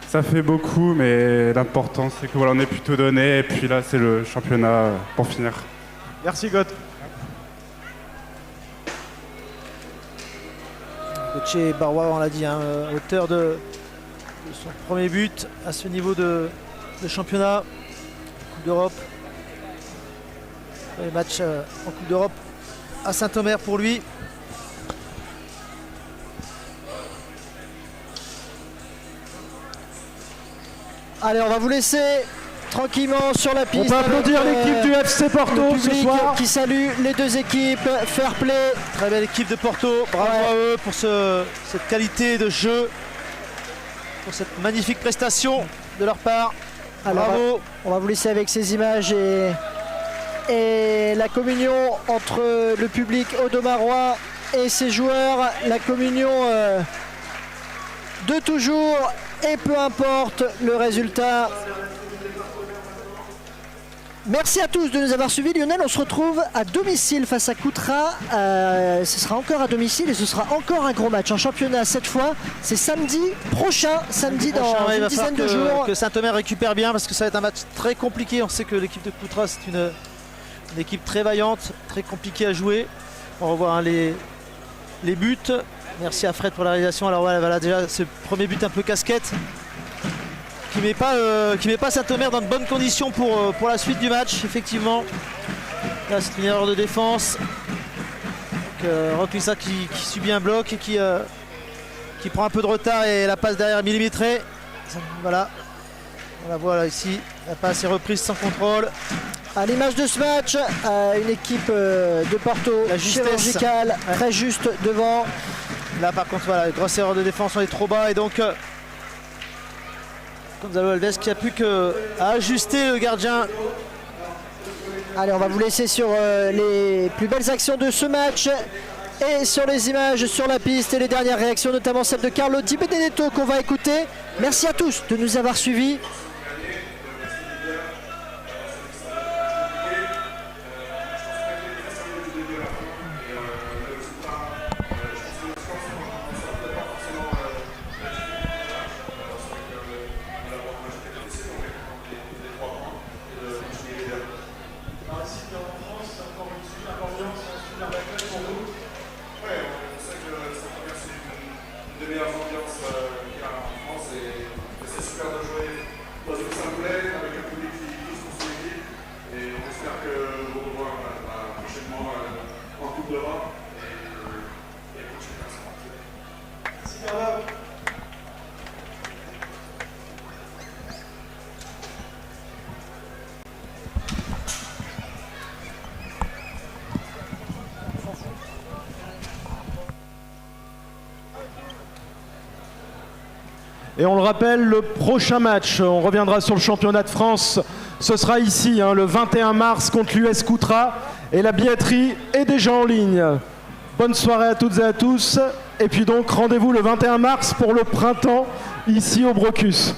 Ça fait beaucoup, mais l'important, c'est que voilà, on ait plutôt donné. Et puis là, c'est le championnat pour finir.
Merci, Gauthier.
Gauthier Barois, on l'a dit, auteur de son premier but à ce niveau de championnat, Coupe d'Europe. Le match en Coupe d'Europe à Saint-Omer pour lui.
Allez, on va vous laisser tranquillement sur la piste.
On peut applaudir l'équipe du FC Porto ce soir.
Qui salue les deux équipes. Fair play.
Très belle équipe de Porto. Bravo à eux pour cette qualité de jeu, pour cette magnifique prestation de leur part.
Alors,
bravo.
On va vous laisser avec ces images et la communion entre le public audomarois et ses joueurs. La communion de toujours. Et peu importe le résultat. Merci à tous de nous avoir suivis. Lionel, on se retrouve à domicile face à Koutra. Ce sera encore à domicile et ce sera encore un gros match en championnat cette fois. C'est samedi prochain, dans une dizaine de jours.
Que Saint-Omer récupère bien parce que ça va être un match très compliqué. On sait que l'équipe de Koutra, c'est une équipe très vaillante, très compliquée à jouer. On revoit les buts. Merci à Fred pour la réalisation. Alors voilà déjà ce premier but un peu casquette qui met pas Saint-Omer dans de bonnes conditions pour la suite du match, effectivement. Là c'est une erreur de défense. Rock-Lissa qui subit un bloc et qui prend un peu de retard et la passe derrière millimétrée. Voilà. On la voit là ici. La passe est reprise sans contrôle.
À l'image de ce match, une équipe de Porto chirurgicale, très juste devant.
Là par contre voilà, grosse erreur de défense, on est trop bas et donc Gonzalo Alves qui a plus qu'à ajuster le gardien.
Allez, on va vous laisser sur les plus belles actions de ce match et sur les images sur la piste et les dernières réactions, notamment celle de Carlo Di Benedetto qu'on va écouter. Merci à tous de nous avoir suivis.
Et on le rappelle, le prochain match, on reviendra sur le championnat de France, ce sera ici, le 21 mars contre l'US Koutra. Et la billetterie est déjà en ligne. Bonne soirée à toutes et à tous. Et puis donc, rendez-vous le 21 mars pour le printemps, ici au Brocus.